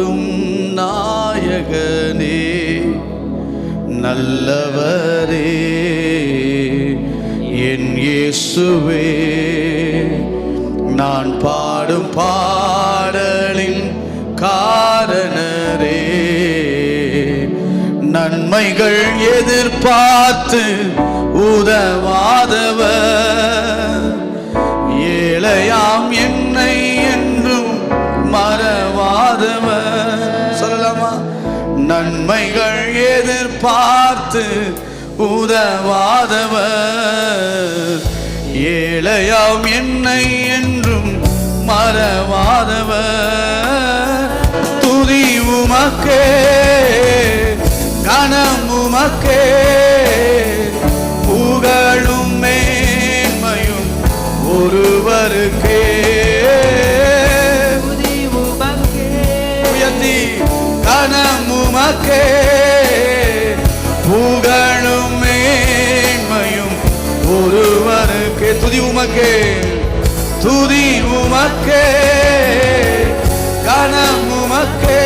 மாறும் நாயகனே, நல்லவரே என் இயேசுவே. நான் பாடும் பாடலின் காரணரே, நன்மைகள் எதிர்பார்த்து உதவாதவர், ஏழையாம் என்னை என்றும் மறவாதவர். சொல்லலாமா? நன்மைகள் எதிர்பார்த்து உதவாதவர், ஏழையாம் என்னை என்றும் மறவாதவர். துதி உமக்கே, கனம் உமக்கே, புகழும் மேன்மையும் ஒருவருக்கே. உயர்த்தி கனம் உமக்கே, புகழும் மேன்மையும் ஒருவருக்கே. துதி உமக்கே, துதி உமக்கே, கனம் உமக்கே,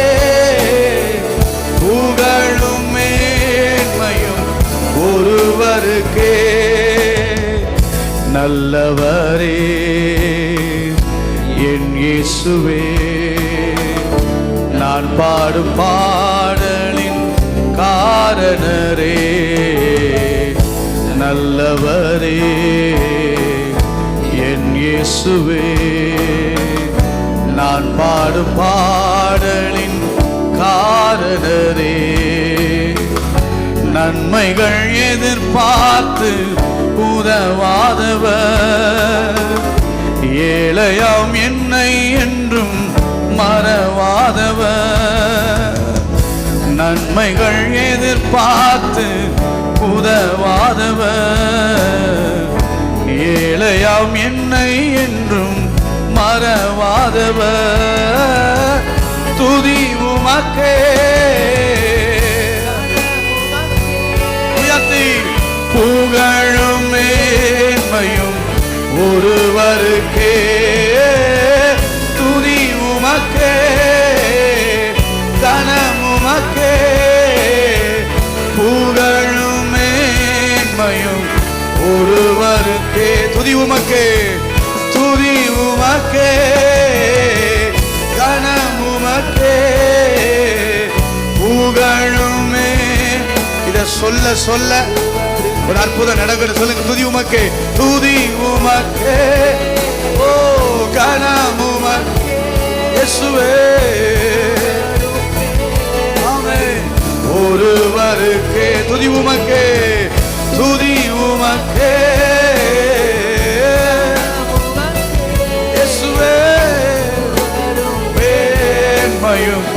புகழும் மேன்மையும் ஒருவருக்கே. நல்லவரே என் இயேசுவே, நான் பாடும் பாடலின் காரணரே, நல்லவரே என் இயேசுவே. நான் பாடும் பாடலின் காரணரே, நன்மைகள் எதிர்பார்த்து உதவாதவர், ஏழையாம் என்னை என்றும் மறவாதவர். நன்மைகள் எதிர்பார்த்து உதவாதவர், ஏழையாம் என்னை என்றும் மறவாதவர். துதி உமக்கே, உயர்த்தி புகழும் மேன்மையும் ஒருவருக்கே. துதி உமக்கே, கனம் உமக்கே, புகழும் மேன்மையும் ஒருவருக்கே. துதி உமக்கே, துதி உமக்கே, கனம் உமக்கே, புகழுமே. இத சொல்ல சொல்ல ஒரு அற்புதம் நடக்குது. சொல்லுங்க, துதி உமக்கே, துதி உமக்கே, ஓ கனம் உமக்கே, இயேசுவே. ஆமென். ஒருவருக்கே. துதி உமக்கே, துதி உமக்கே, இயேசுவே. மேன்மையும்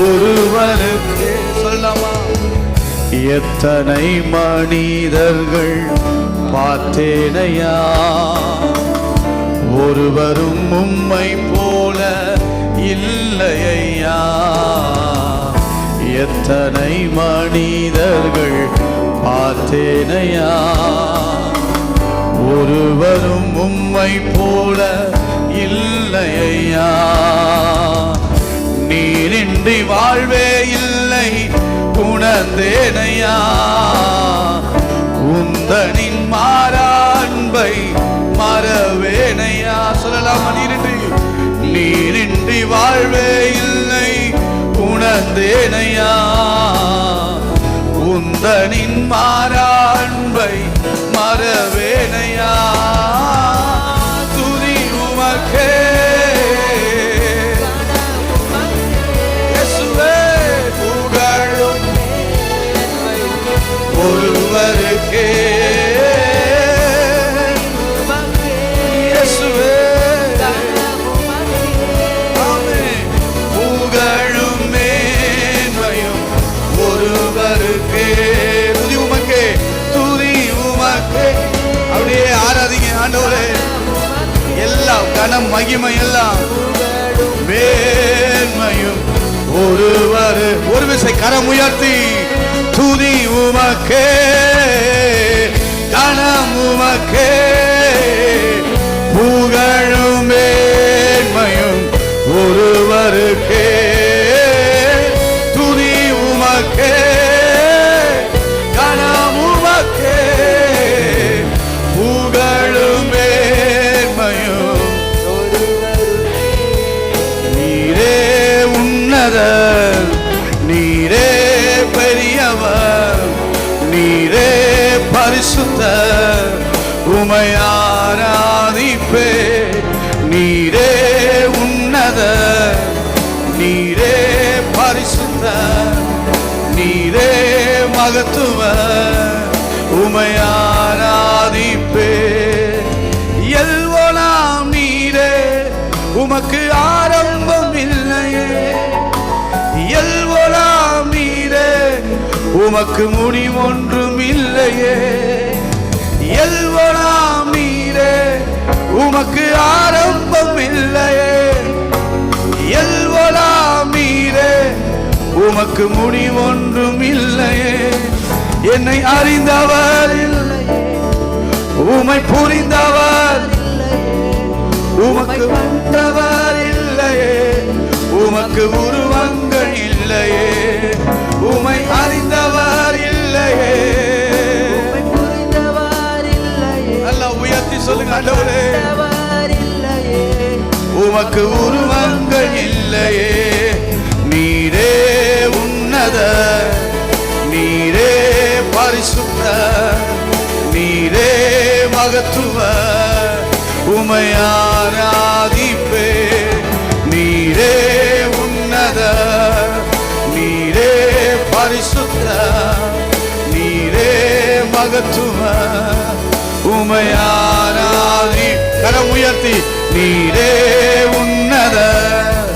ஒருவருக்கே. சொல்லலாமா? எத்தனை மனிதர்கள் பார்த்தேனையா, ஒருவரும் உம்மை போல இல்லையா. எத்தனை மனிதர்கள் பார்த்தேனையா, ஒருவரும் உம்மை போல இல்லையா. நீரின்றி வாழ்வே இல்லை உணர்ந்தேனையா, உந்தனின் மாறா அன்பை மறவேனையா. சொல்லலாமா? நீரின்றி வாழ்வே இல்லை உணர்ந்தேனையா, உந்தனின் மாறா அன்பை மறவேனையா. துதி உமக்கே, இயேசுவே. புகழும் ஒருவருக்கே, இயேசுவே. ஆமென். புகழும் மேன்மையும் ஒருவருக்கே. துதி உமக்கே, துதி உமக்கே. அப்படியே ஆராதிங்க ஆண்டவரே. எல்லாம் கனம் மகிமை எல்லாம் மேன்மையும் ஒருவர். ஒரு விசை கரம் உயர்த்தி துதி உமக்கே, கனம் உமக்கே, புகழும் மேன்மையும் ஒருவருக்கே. உன்னதர், நீரே பெரியவர், நீரே பரிசுத்தர், உம்மை ஆராதிப்பே. நீரே உன்னதர், நீரே பரிசுத்தர், நீரே மகத்துவர், உம்மை ஆராதிப்பே. எல்வலாம் நீரே, உமக்கு ஆரம்பம் இல்லையே. எல்வலாம் நீரே, உமக்கு முடிவொன்றும் இல்லையே. எல்வலாம் நீரே, உமக்கு ஆரம்பம் இல்லையே. எல்வலாம் நீரே, உமக்கு முடிவொன்றும் இல்லையே. என்னை அறிந்தவர் இல்லையே, உம்மை புரிந்தவர் உமக்கு வந்தவர் இல்லையே. உமக்கு உருவங்கள் இல்லையே, உம்மை அறிந்தவர் இல்லையே. நல்லா உயர்த்தி சொல்லுங்க ஆண்டவரே. உமக்கு உருவங்கள் இல்லையே. நீரே உன்னதர், நீரே பரிசுத்தர், நீரே மகத்துவர், உம்மை ஆராதிப்பே. நீரே உன்னதர், நீரே பரிசுத்தர், நீரே மகத்துவர், உம்மை ஆராதி. கரம் உயர்த்தி. நீரே உன்னதர்,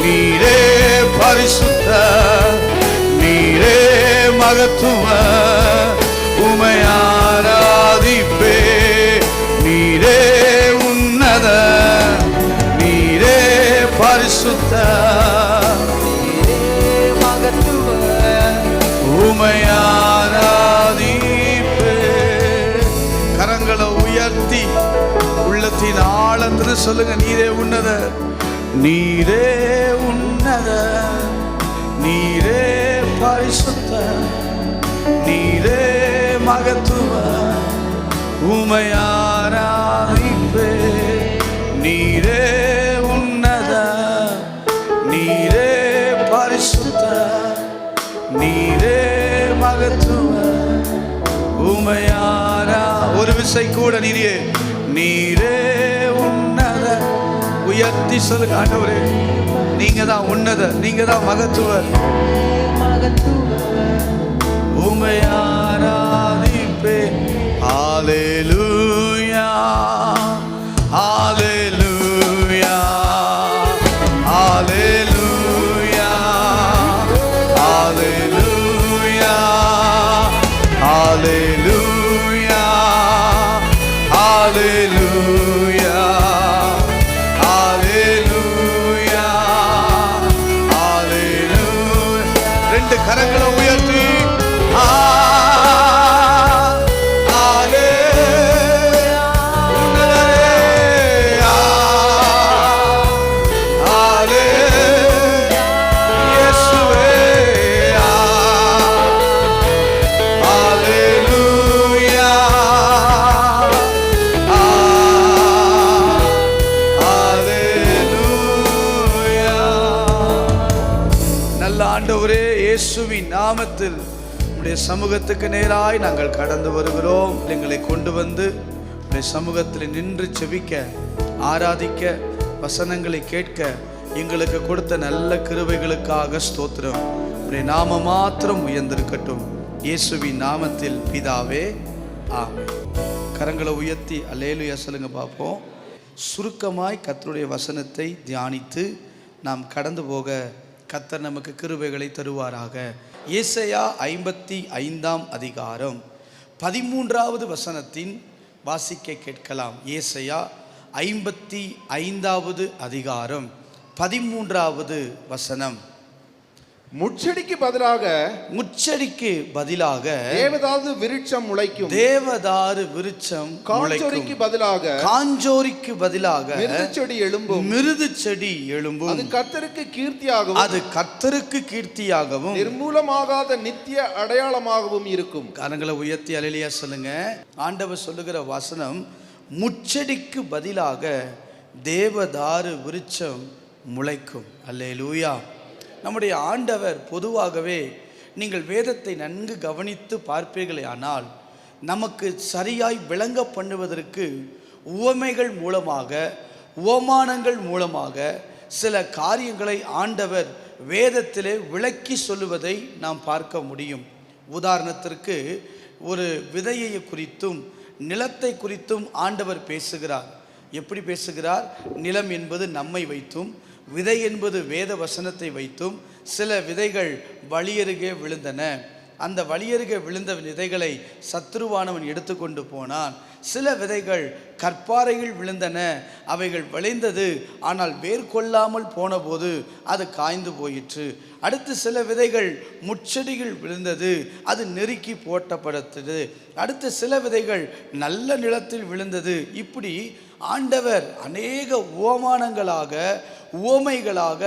நீரே பரிசுத்தர், நீரே மகத்துவர், உம்மை ஆராதிப்பே. நீரே உன்னதர், நீரே பரிசுத்தர், நீரே மகத்துவர், உம்மை ஆராதிப்பே. கரங்களை உயர்த்தி உள்ளத்தின் ஆழத்தில் சொல்லுங்க. நீரே உன்னதர், நீரே உன்னதர், நீரே பரிசுத்தர், நீரே மகத்துவர், உம்மை ஆராதிப்பே. நீரே உன்னதர், நீரே பரிசுத்தர், நீரே மகத்துவர், உம்மை ஆரா. ஒரு விசை கூட நீரே. நீரே உன்னதர். உயர்த்தி சொல்லுங்க ஆண்டவரே. நீங்க தான் உன்னதர், நீங்க தான் மகத்துவர், உம்மை ஆராதிப்பே. ஹல்லேலூயா, ஹல்லேலூயா, ஹல்லேலூயா, ஹல்லேலூயா, ஹல்லேலூயா, ஹல்லேலூயா, ஹல்லேலூயா, ஹல்லேலூயா. ரெண்டு கரங்களை உயர்த்தி. ஆண்டவரே, இயேசுவின் நாமத்தில் உம்முடைய சமூகத்துக்கு நேராய் நாங்கள் கடந்து வருகிறோம். எங்களை கொண்டு வந்து உம்முடைய சமூகத்தில் நின்று செபிக்க, ஆராதிக்க, வசனங்களை கேட்க எங்களுக்கு கொடுத்த நல்ல கிருபைகளுக்காக ஸ்தோத்திரம். உம்முடைய நாம மாத்திரம் உயர்ந்திருக்கட்டும். இயேசுவின் நாமத்தில் பிதாவே, ஆமென். கரங்களை உயர்த்தி அல்லேலூயா சொல்லுங்க பார்ப்போம். சுருக்கமாய் கர்த்தருடைய வசனத்தை தியானித்து நாம் கடந்து போக கர்த்தர் நமக்கு கிருபைகளை தருவாராக. ஏசாயா 55ஆம் அதிகாரம் 13வது வசனத்தின் வாசிக்க கேட்கலாம். ஏசாயா 55வது அதிகாரம் 13வது வசனம். முட்செடிக்கு பதிலாக தேவதாரு விருட்சம் முளைக்கும். தேவதாரு விருட்சம் காஞ்சோரிக்கு பதிலாக மிருது செடி எழும்பும். அது கர்த்தருக்கு கீர்த்தியாகவும் நிர்மூலமாகாத நித்திய அடையாளமாகவும் இருக்கும். கரங்களை உயர்த்தி அல்லேலூயா சொல்லுங்க. ஆண்டவர் சொல்லுகிற வசனம், முட்செடிக்கு பதிலாக தேவதாரு விருட்சம் முளைக்கும். அல்லேலூயா. நம்முடைய ஆண்டவர் பொதுவாகவே நீங்கள் வேதத்தை நன்கு கவனித்து பார்ப்பீர்களே ஆனால் நமக்கு சரியாய் விளங்க பண்ணுவதற்கு உவமைகள் மூலமாக, உவமானங்கள் மூலமாக சில காரியங்களை ஆண்டவர் வேதத்திலே விளக்கி சொல்லுவதை நாம் பார்க்க முடியும். உதாரணத்திற்கு ஒரு விதையை குறித்தும் நிலத்தை குறித்தும் ஆண்டவர் பேசுகிறார். எப்படி பேசுகிறார்? நிலம் என்பது நம்மை வைத்தும், விதை என்பது வேத வசனத்தை வைத்தும், சில விதைகள் வழியருகே விழுந்தன. அந்த வழியருகே விழுந்த விதைகளை சத்துருவானவன் எடுத்துக்கொண்டு போனான். சில விதைகள் கற்பாறையில் விழுந்தன, அவைகள் விளைந்தது, ஆனால் வேர் கொள்ளாமல் போனபோது அது காய்ந்து போயிற்று. அடுத்து சில விதைகள் முட்செடிகள் விழுந்தது, அது நெருக்கி போட்டப்பட்டது. அடுத்து சில விதைகள் நல்ல நிலத்தில் விழுந்தது. இப்படி ஆண்டவர் அநேக உவமானங்களாக, உவமைகளாக,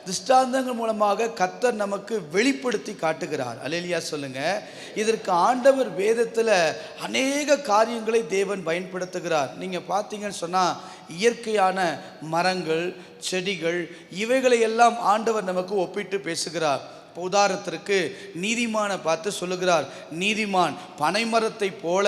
திஷ்டாந்தங்கள் மூலமாக கர்த்தர் நமக்கு வெளிப்படுத்தி காட்டுகிறார். அல்லேலூயா சொல்லுங்க. இதற்கு ஆண்டவர் வேதத்தில் அநேக காரியங்களை தேவன் பயன்படுத்துகிறார். நீங்கள் பார்த்தீங்கன்னு சொன்னால் இயற்கையான மரங்கள், செடிகள், இவைகளை எல்லாம் ஆண்டவர் நமக்கு ஒப்பிட்டு பேசுகிறார். இப்போ உதாரணத்திற்கு நீதிமானை பார்த்து சொல்லுகிறார், நீதிமான் பனைமரத்தை போல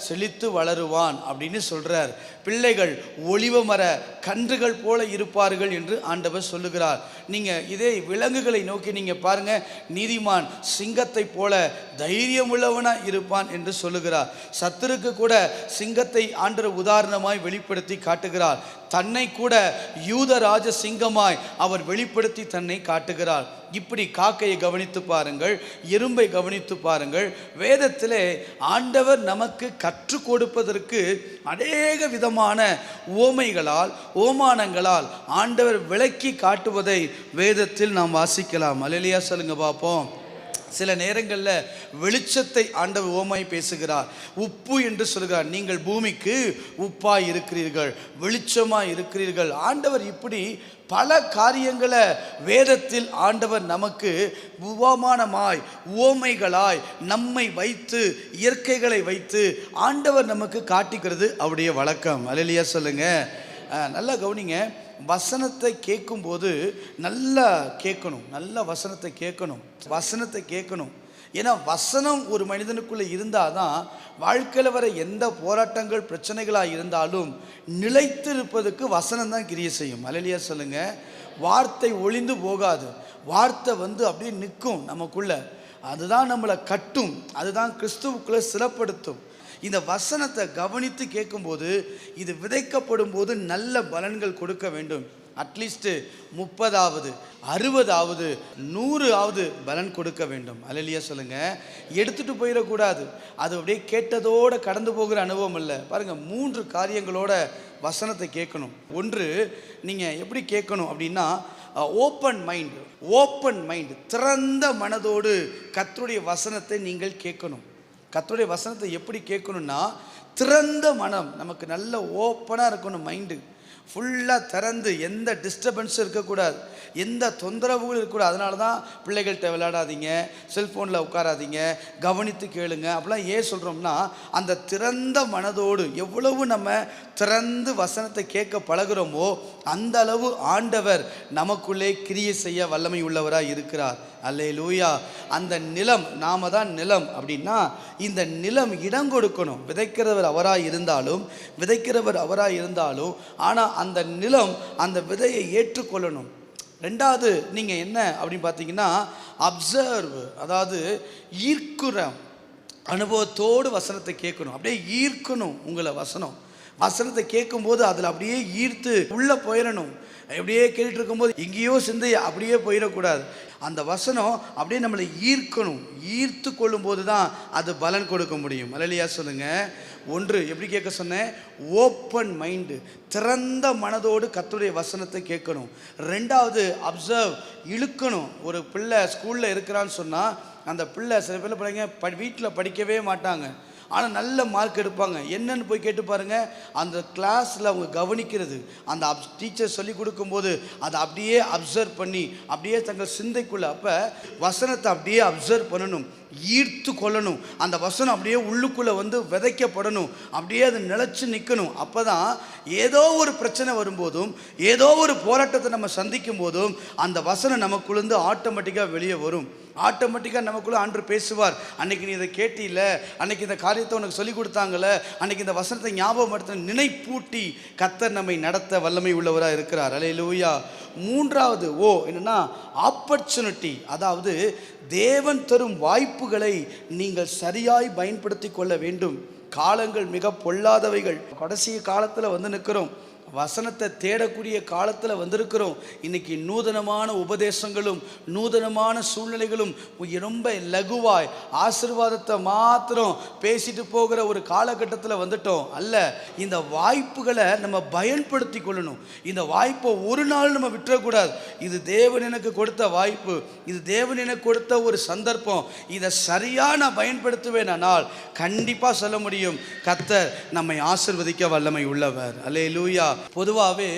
செழித்து வளருவான் அப்படின்னு சொல்கிறார். பிள்ளைகள் ஒலிவ மர கன்றுகள் போல இருப்பார்கள் என்று ஆண்டவர் சொல்லுகிறார். நீங்கள் இதே விலங்குகளை நோக்கி நீங்கள் பாருங்கள், நீதிமான் சிங்கத்தை போல தைரியமுள்ளவனாக இருப்பான் என்று சொல்லுகிறார். சத்துருக்கு கூட சிங்கத்தை ஆண்டவர் உதாரணமாய் வெளிப்படுத்தி காட்டுகிறார். தன்னை கூட யூதராஜ சிங்கமாய் அவர் வெளிப்படுத்தி தன்னை காட்டுகிறார். இப்படி காக்கையை கவனித்து பாருங்கள், எறும்பை கவனித்து பாருங்கள். வேதத்திலே ஆண்டவர் நமக்கு கற்றுக் கொடுப்பதற்கு அநேக விதமான உவமைகளால், ஓமானங்களால் ஆண்டவர் விளக்கி காட்டுவதை வேதத்தில் நாம் வாசிக்கலாம். அல்லேலூயா சொல்லுங்க பார்ப்போம். சில நேரங்களில் வெளிச்சத்தை ஆண்டவர் உவமாய் பேசுகிறார். உப்பு என்று சொல்கிறார். நீங்கள் பூமிக்கு உப்பாய் இருக்கிறீர்கள், வெளிச்சமாய் இருக்கிறீர்கள். ஆண்டவர் இப்படி பல காரியங்களை வேதத்தில் ஆண்டவர் நமக்கு உவமானமாய், உவமைகளாய் நம்மை வைத்து, இயற்கைகளை வைத்து ஆண்டவர் நமக்கு காட்டிக்கிறது அவருடைய வழக்கம். அல்லேலூயா சொல்லுங்க. நல்லா கவனிங்க. வசனத்தை கேட்கும்போது நல்லா கேட்கணும், நல்ல வசனத்தை கேட்கணும். ஏன்னா வசனம் ஒரு மனிதனுக்குள்ளே இருந்தால் தான் வாழ்க்கையில் வர எந்த போராட்டங்கள், பிரச்சனைகளாக இருந்தாலும் நிலைத்திருப்பதுக்கு வசனம் தான் கிரியை செய்யும். அல்லேலூயா சொல்லுங்க. வார்த்தை ஒளிந்து போகாது. வார்த்தை அப்படியே நிற்கும் நமக்குள்ள. அதுதான் நம்மளை கட்டும், அதுதான் கிறிஸ்துவுக்குள்ளே சிறப்படுத்தும். இந்த வசனத்தை கவனித்து கேட்கும்போது, இது விதைக்கப்படும் போது நல்ல பலன்கள் கொடுக்க வேண்டும். அட்லீஸ்ட் 30வது 60வது 100வது பலன் கொடுக்க வேண்டும். அல்லேலூயா சொல்லுங்க. எடுத்துட்டு போயிடக்கூடாது. அது அப்படியே கேட்டதோடு கடந்து போகிற அனுபவம் இல்லை. பாருங்கள், 3 காரியங்களோட வசனத்தை கேட்கணும். ஒன்று, நீங்கள் எப்படி கேட்கணும் அப்படின்னா, ஓப்பன் மைண்ட், திறந்த மனதோடு கர்த்தருடைய வசனத்தை நீங்கள் கேட்கணும். கர்த்தருடைய வசனத்தை எப்படி கேட்கணும்னா, திறந்த மனம், நமக்கு நல்ல ஓப்பனாக இருக்கணும். மைண்டு ஃபுல்லாக திறந்து, எந்த டிஸ்டர்பன்ஸும் இருக்கக்கூடாது, எந்த தொந்தரவுகளும் இருக்கக்கூடாது. அதனால தான் பிள்ளைகள்கிட்ட விளையாடாதீங்க, செல்ஃபோனில் உட்காராதீங்க, கவனித்து கேளுங்க அப்படிலாம் ஏன் சொல்கிறோம்னா, அந்த திறந்த மனதோடு எவ்வளவு நம்ம திறந்து வசனத்தை கேட்க பழகிறோமோ அந்த அளவு ஆண்டவர் நமக்குள்ளே கிரியை செய்ய வல்லமை உள்ளவராக இருக்கிறார். அல்லேலூயா. அந்த நிலம், நாம தான் நிலம் அப்படின்னா, இந்த நிலம் இடம் கொடுக்கணும். விதைக்கிறவர் அவராக இருந்தாலும் ஆனால் அந்த நிலம் அந்த விதையை ஏற்றுக்கொள்ளணும். ரெண்டாவது, நீங்கள் என்ன அப்படின்னு பார்த்தீங்கன்னா, அப்சர்வ், அதாவது ஈர்க்குற அனுபவத்தோடு வசனத்தை கேட்கணும். அப்படியே ஈர்க்கணும் உங்களை வசனத்தை கேட்கும்போது அதில் அப்படியே ஈர்த்து உள்ளே போயிடணும். அப்படியே கேட்டுட்டு இருக்கும்போது எங்கேயோ சிந்தையை அப்படியே போயிடக்கூடாது. அந்த வசனம் அப்படியே நம்மளை ஈர்க்கணும். ஈர்த்து கொள்ளும்போது தான் அது பலன் கொடுக்க முடியும். அல்லேலூயா சொல்லுங்க. ஒன்று, எப்படி கேட்க சொன்னேன்? ஓப்பன் மைண்டு, திறந்த மனதோடு கர்த்தருடைய வசனத்தை கேட்கணும். ரெண்டாவது, அப்சர்வ், இழுக்கணும். ஒரு பிள்ளை ஸ்கூலில் இருக்கிறான்னு சொன்னால், அந்த பிள்ளை, சில பிள்ளை பிள்ளைங்க வீட்டில் படிக்கவே மாட்டாங்க, ஆனால் நல்ல மார்க் எடுப்பாங்க. என்னன்னு போய் கேட்டு பாருங்கள். அந்த கிளாஸில் அவங்க கவனிக்கிறது, அந்த டீச்சர் சொல்லி கொடுக்கும்போது அதை அப்படியே அப்சர்வ் பண்ணி அப்படியே தங்கள் சிந்தைக்குள்ளே, அப்போ வசனத்தை அப்படியே அப்சர்வ் பண்ணணும், ஈர்த்து கொள்ளணும். அந்த வசனம் அப்படியே உள்ளுக்குள்ளே வந்து விதைக்கப்படணும், அப்படியே அது நிலச்சி நிற்கணும். அப்போ தான் ஏதோ ஒரு பிரச்சனை வரும்போதும் ஏதோ ஒரு போராட்டத்தை நம்ம சந்திக்கும் போதும் அந்த வசனம் நமக்குள்ளேருந்து ஆட்டோமேட்டிக்காக வெளியே வரும். ஆட்டோமேட்டிக்காக நமக்குள்ளே ஆண்டவர் பேசுவார். அன்னைக்கு நீ இதை கேட்டில்ல, அன்னைக்கு இந்த காரியத்தை உனக்கு சொல்லி கொடுத்தாங்கல்ல, அன்னைக்கு இந்த வசனத்தை ஞாபகப்படுத்த நினைப்பூட்டி கர்த்தர் நம்மை நடத்த வல்லமை உள்ளவராக இருக்கிறார். அல்லேலூயா. மூன்றாவது என்னன்னா ஆப்பர்ச்சுனிட்டி. அதாவது தேவன் தரும் வாய்ப்புகளை நீங்கள் சரியாய் பயன்படுத்தி கொள்ள வேண்டும். காலங்கள் மிக பொல்லாதவைகள். கடைசி காலத்தில் வந்து நிற்கிறோம். வசனத்தை தேடக்கூடிய காலத்தில் வந்திருக்கிறோம். இன்னைக்கு நூதனமான உபதேசங்களும் நூதனமான சூழ்நிலைகளும் ரொம்ப லகுவாய் ஆசீர்வாதத்தை மாத்திரம் பேசிட்டு போகிற ஒரு காலகட்டத்தில் வந்துட்டோம். அல்ல, இந்த வாய்ப்புகளை நம்ம பயன்படுத்தி கொள்ளணும். இந்த வாய்ப்பை ஒரு நாள் நம்ம விட்டுறக்கூடாது. இது தேவன் எனக்கு கொடுத்த வாய்ப்பு, இது தேவன் எனக்கு கொடுத்த ஒரு சந்தர்ப்பம். இதை சரியாக நான் பயன்படுத்துவேனால் கண்டிப்பாக சொல்ல முடியும், கர்த்தர் நம்மை ஆசீர்வதிக்க வல்லமை உள்ளவர். அல்லேலூயா. பொதுவாகவே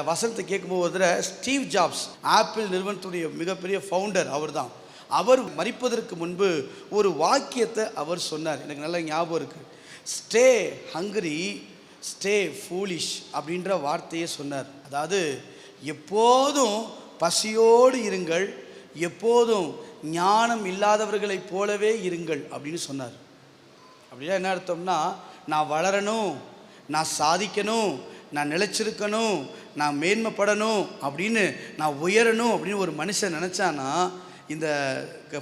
வசனத்தை கேட்கும்போது ஸ்டீவ் ஜாப்ஸ், ஆப்பிள் நிறுவனத்துடைய மிகப்பெரிய ஃபவுண்டர் அவர் தான். அவர் மரிப்பதற்கு முன்பு ஒரு வாக்கியத்தை அவர் சொன்னார், எனக்கு நல்ல ஞாபகம் இருக்குது. ஸ்டே ஹங்கரி ஸ்டே ஃபூலிஷ் அப்படின்ற வார்த்தையை சொன்னார். அதாவது எப்போதும் பசியோடு இருங்கள், எப்போதும் ஞானம் இல்லாதவர்களைப் போலவே இருங்கள் அப்படின்னு சொன்னார். அப்படின்னா என்ன அர்த்தம்னா, நான் வளரணும், நான் சாதிக்கணும், நான் நிலைச்சிருக்கணும், நான் மேன்மைப்படணும், அப்படின்னு நான் உயரணும் அப்படின்னு ஒரு மனுஷன் நினச்சானா இந்த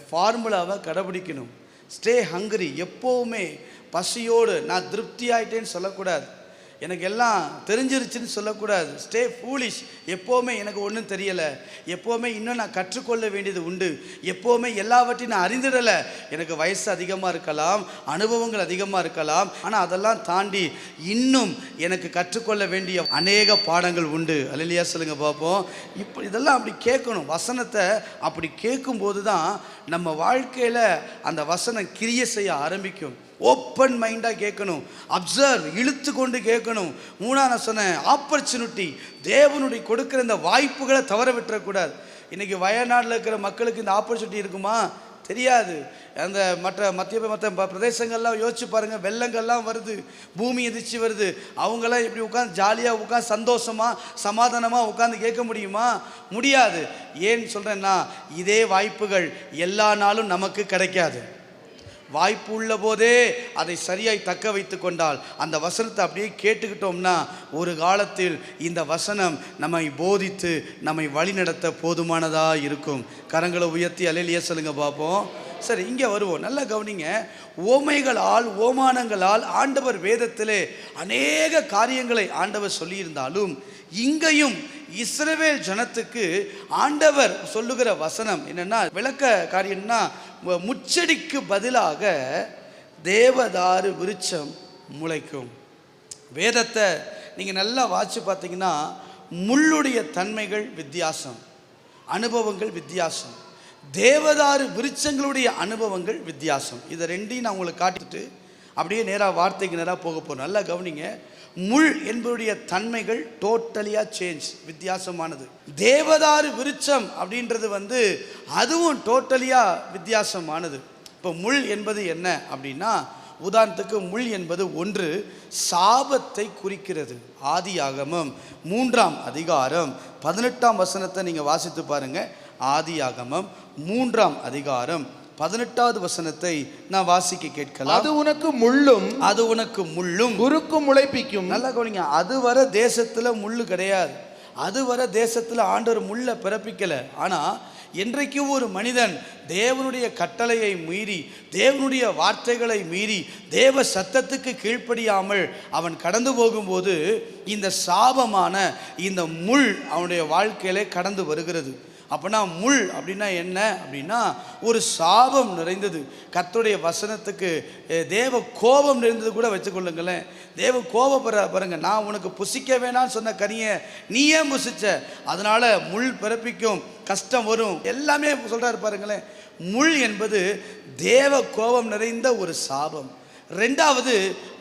ஃபார்முலாவை கடைபிடிக்கணும். ஸ்டே ஹங்கரி, எப்போவுமே பசியோடு. நான் திருப்தி ஆகிட்டேன்னு சொல்லக்கூடாது, எனக்கு எல்லாம் தெரிஞ்சிருச்சுன்னு சொல்லக்கூடாது. ஸ்டே ஃபூலிஷ், எப்போவுமே எனக்கு ஒன்றும் தெரியலை, எப்போவுமே இன்னும் நான் கற்றுக்கொள்ள வேண்டியது உண்டு, எப்போவுமே எல்லாவற்றையும் நான் அறிந்திடலை. எனக்கு வயசு அதிகமாக இருக்கலாம், அனுபவங்கள் அதிகமாக இருக்கலாம், ஆனால் அதெல்லாம் தாண்டி இன்னும் எனக்கு கற்றுக்கொள்ள வேண்டிய அநேக பாடங்கள் உண்டு. அல்லேலூயா சொல்லுங்க பார்ப்போம். இப்போ இதெல்லாம் அப்படி கேட்கணும். வசனத்தை அப்படி கேட்கும்போது தான் நம்ம வாழ்க்கையில் அந்த வசனம் கிரியை செய்ய ஆரம்பிக்கும். ஓப்பன் மைண்டாக கேட்கணும், அப்சர்வ், இழுத்து கொண்டு கேட்கணும். மூணாவது நான் சொன்னேன் ஆப்பர்ச்சுனிட்டி. தேவனுடைய கொடுக்குற இந்த வாய்ப்புகளை தவற விட்டுறக்கூடாது. இன்றைக்கி வயநாட்டில் இருக்கிற மக்களுக்கு இந்த ஆப்பர்ச்சுனிட்டி இருக்குமா? தெரியாது. அந்த மற்ற பிரதேசங்கள்லாம் யோசிச்சு பாருங்கள், வெள்ளங்கள்லாம் வருது, பூமி எதிர்ச்சி வருது. அவங்களாம் இப்படி உட்காந்து ஜாலியாக உட்காந்து சந்தோஷமாக சமாதானமாக உட்காந்து கேட்க முடியுமா? முடியாது. ஏன்னு சொல்கிறேன்னா, இதே வாய்ப்புகள் எல்லா நாளும் நமக்கு கிடைக்காது. வாய்ப்பு உள்ள போதே அதை சரியாய் தக்க வைத்து கொண்டால், அந்த வசனத்தை அப்படியே கேட்டுக்கிட்டோம்னா, ஒரு காலத்தில் இந்த வசனம் நம்மை போதித்து நம்மை வழிநடத்த போதுமானதாக இருக்கும். கரங்களை உயர்த்தி அல்லேலூயா சொல்லுங்க பார்ப்போம். சரி, இங்கே வருவோம். நல்லா கவனிங்க. ஓமைகளால் ஓமானங்களால் ஆண்டவர் வேதத்திலே அநேக காரியங்களை ஆண்டவர் சொல்லியிருந்தாலும், இங்கேயும் இஸ்ரவேல் ஜனத்துக்கு ஆண்டவர் சொல்லுகிற வசனம் என்னன்னா, விளக்க காரியம்னா, முச்செடிக்கு பதிலாக தேவதாரு விருட்சம் முளைக்கும். வேதத்தை நீங்கள் நல்லா வாசித்து பார்த்தீங்கன்னா, முள்ளுடைய தன்மைகள் வித்தியாசம், அனுபவங்கள் வித்தியாசம். தேவதாரு விருட்சங்களுடைய அனுபவங்கள் வித்தியாசம். இதை ரெண்டையும் நான் உங்களுக்கு காட்டிட்டு அப்படியே நேராக வார்த்தைக்கு நேராக போக போகிறோம். நல்லா கவனிங்க. முள் என்பதுடைய தன்மைகள் டோட்டலியாக சேஞ்ச், வித்தியாசமானது. தேவதாரு விருட்சம் அப்படின்றது அதுவும் டோட்டலியாக வித்தியாசமானது. இப்போ முள் என்பது என்ன அப்படின்னா, உதாரணத்துக்கு முள் என்பது ஒன்று சாபத்தை குறிக்கிறது. ஆதியாகமம் 3ஆம் அதிகாரம் 18ஆம் வசனத்தை நீங்கள் வாசித்து பாருங்கள். ஆதியாகமம் 3ஆம் அதிகாரம் 18வது வசனத்தை நான் வாசிக்க கேட்கலாம். அது உனக்கு முள்ளும், அது உனக்கு முள்ளும் குறுக்கும் முளைப்பிக்கும். நல்லா கவனிங்க. அதுவரை தேசத்தில் முள்ளு கிடையாது, அதுவரை தேசத்தில் ஆண்டவர் முள்ளை பிறப்பிக்கலை. ஆனால் என்றைக்கும் ஒரு மனிதன் தேவனுடைய கட்டளையை மீறி, தேவனுடைய வார்த்தைகளை மீறி, தேவ சத்தத்துக்கு கீழ்ப்படியாமல் அவன் கடந்து போகும்போது இந்த சாபமான இந்த முள் அவனுடைய வாழ்க்கையிலே கடந்து வருகிறது. அப்படின்னா முள் அப்படின்னா என்ன அப்படின்னா, ஒரு சாபம் நிறைந்தது. கர்த்தருடைய வசனத்துக்கு தேவ கோபம் நிறைந்தது கூட வச்சுக்கொள்ளுங்களேன். தேவ கோபப்படுற பாருங்க, நான் உனக்கு புசிக்க வேணான்னு சொன்ன கனியை நீ ஏன் புசிச்ச, அதனால முள் பிறப்பிக்கும், கஷ்டம் வரும், எல்லாமே சொல்றாரு பாருங்களேன். முள் என்பது தேவ கோபம் நிறைந்த ஒரு சாபம். ரெண்டாவது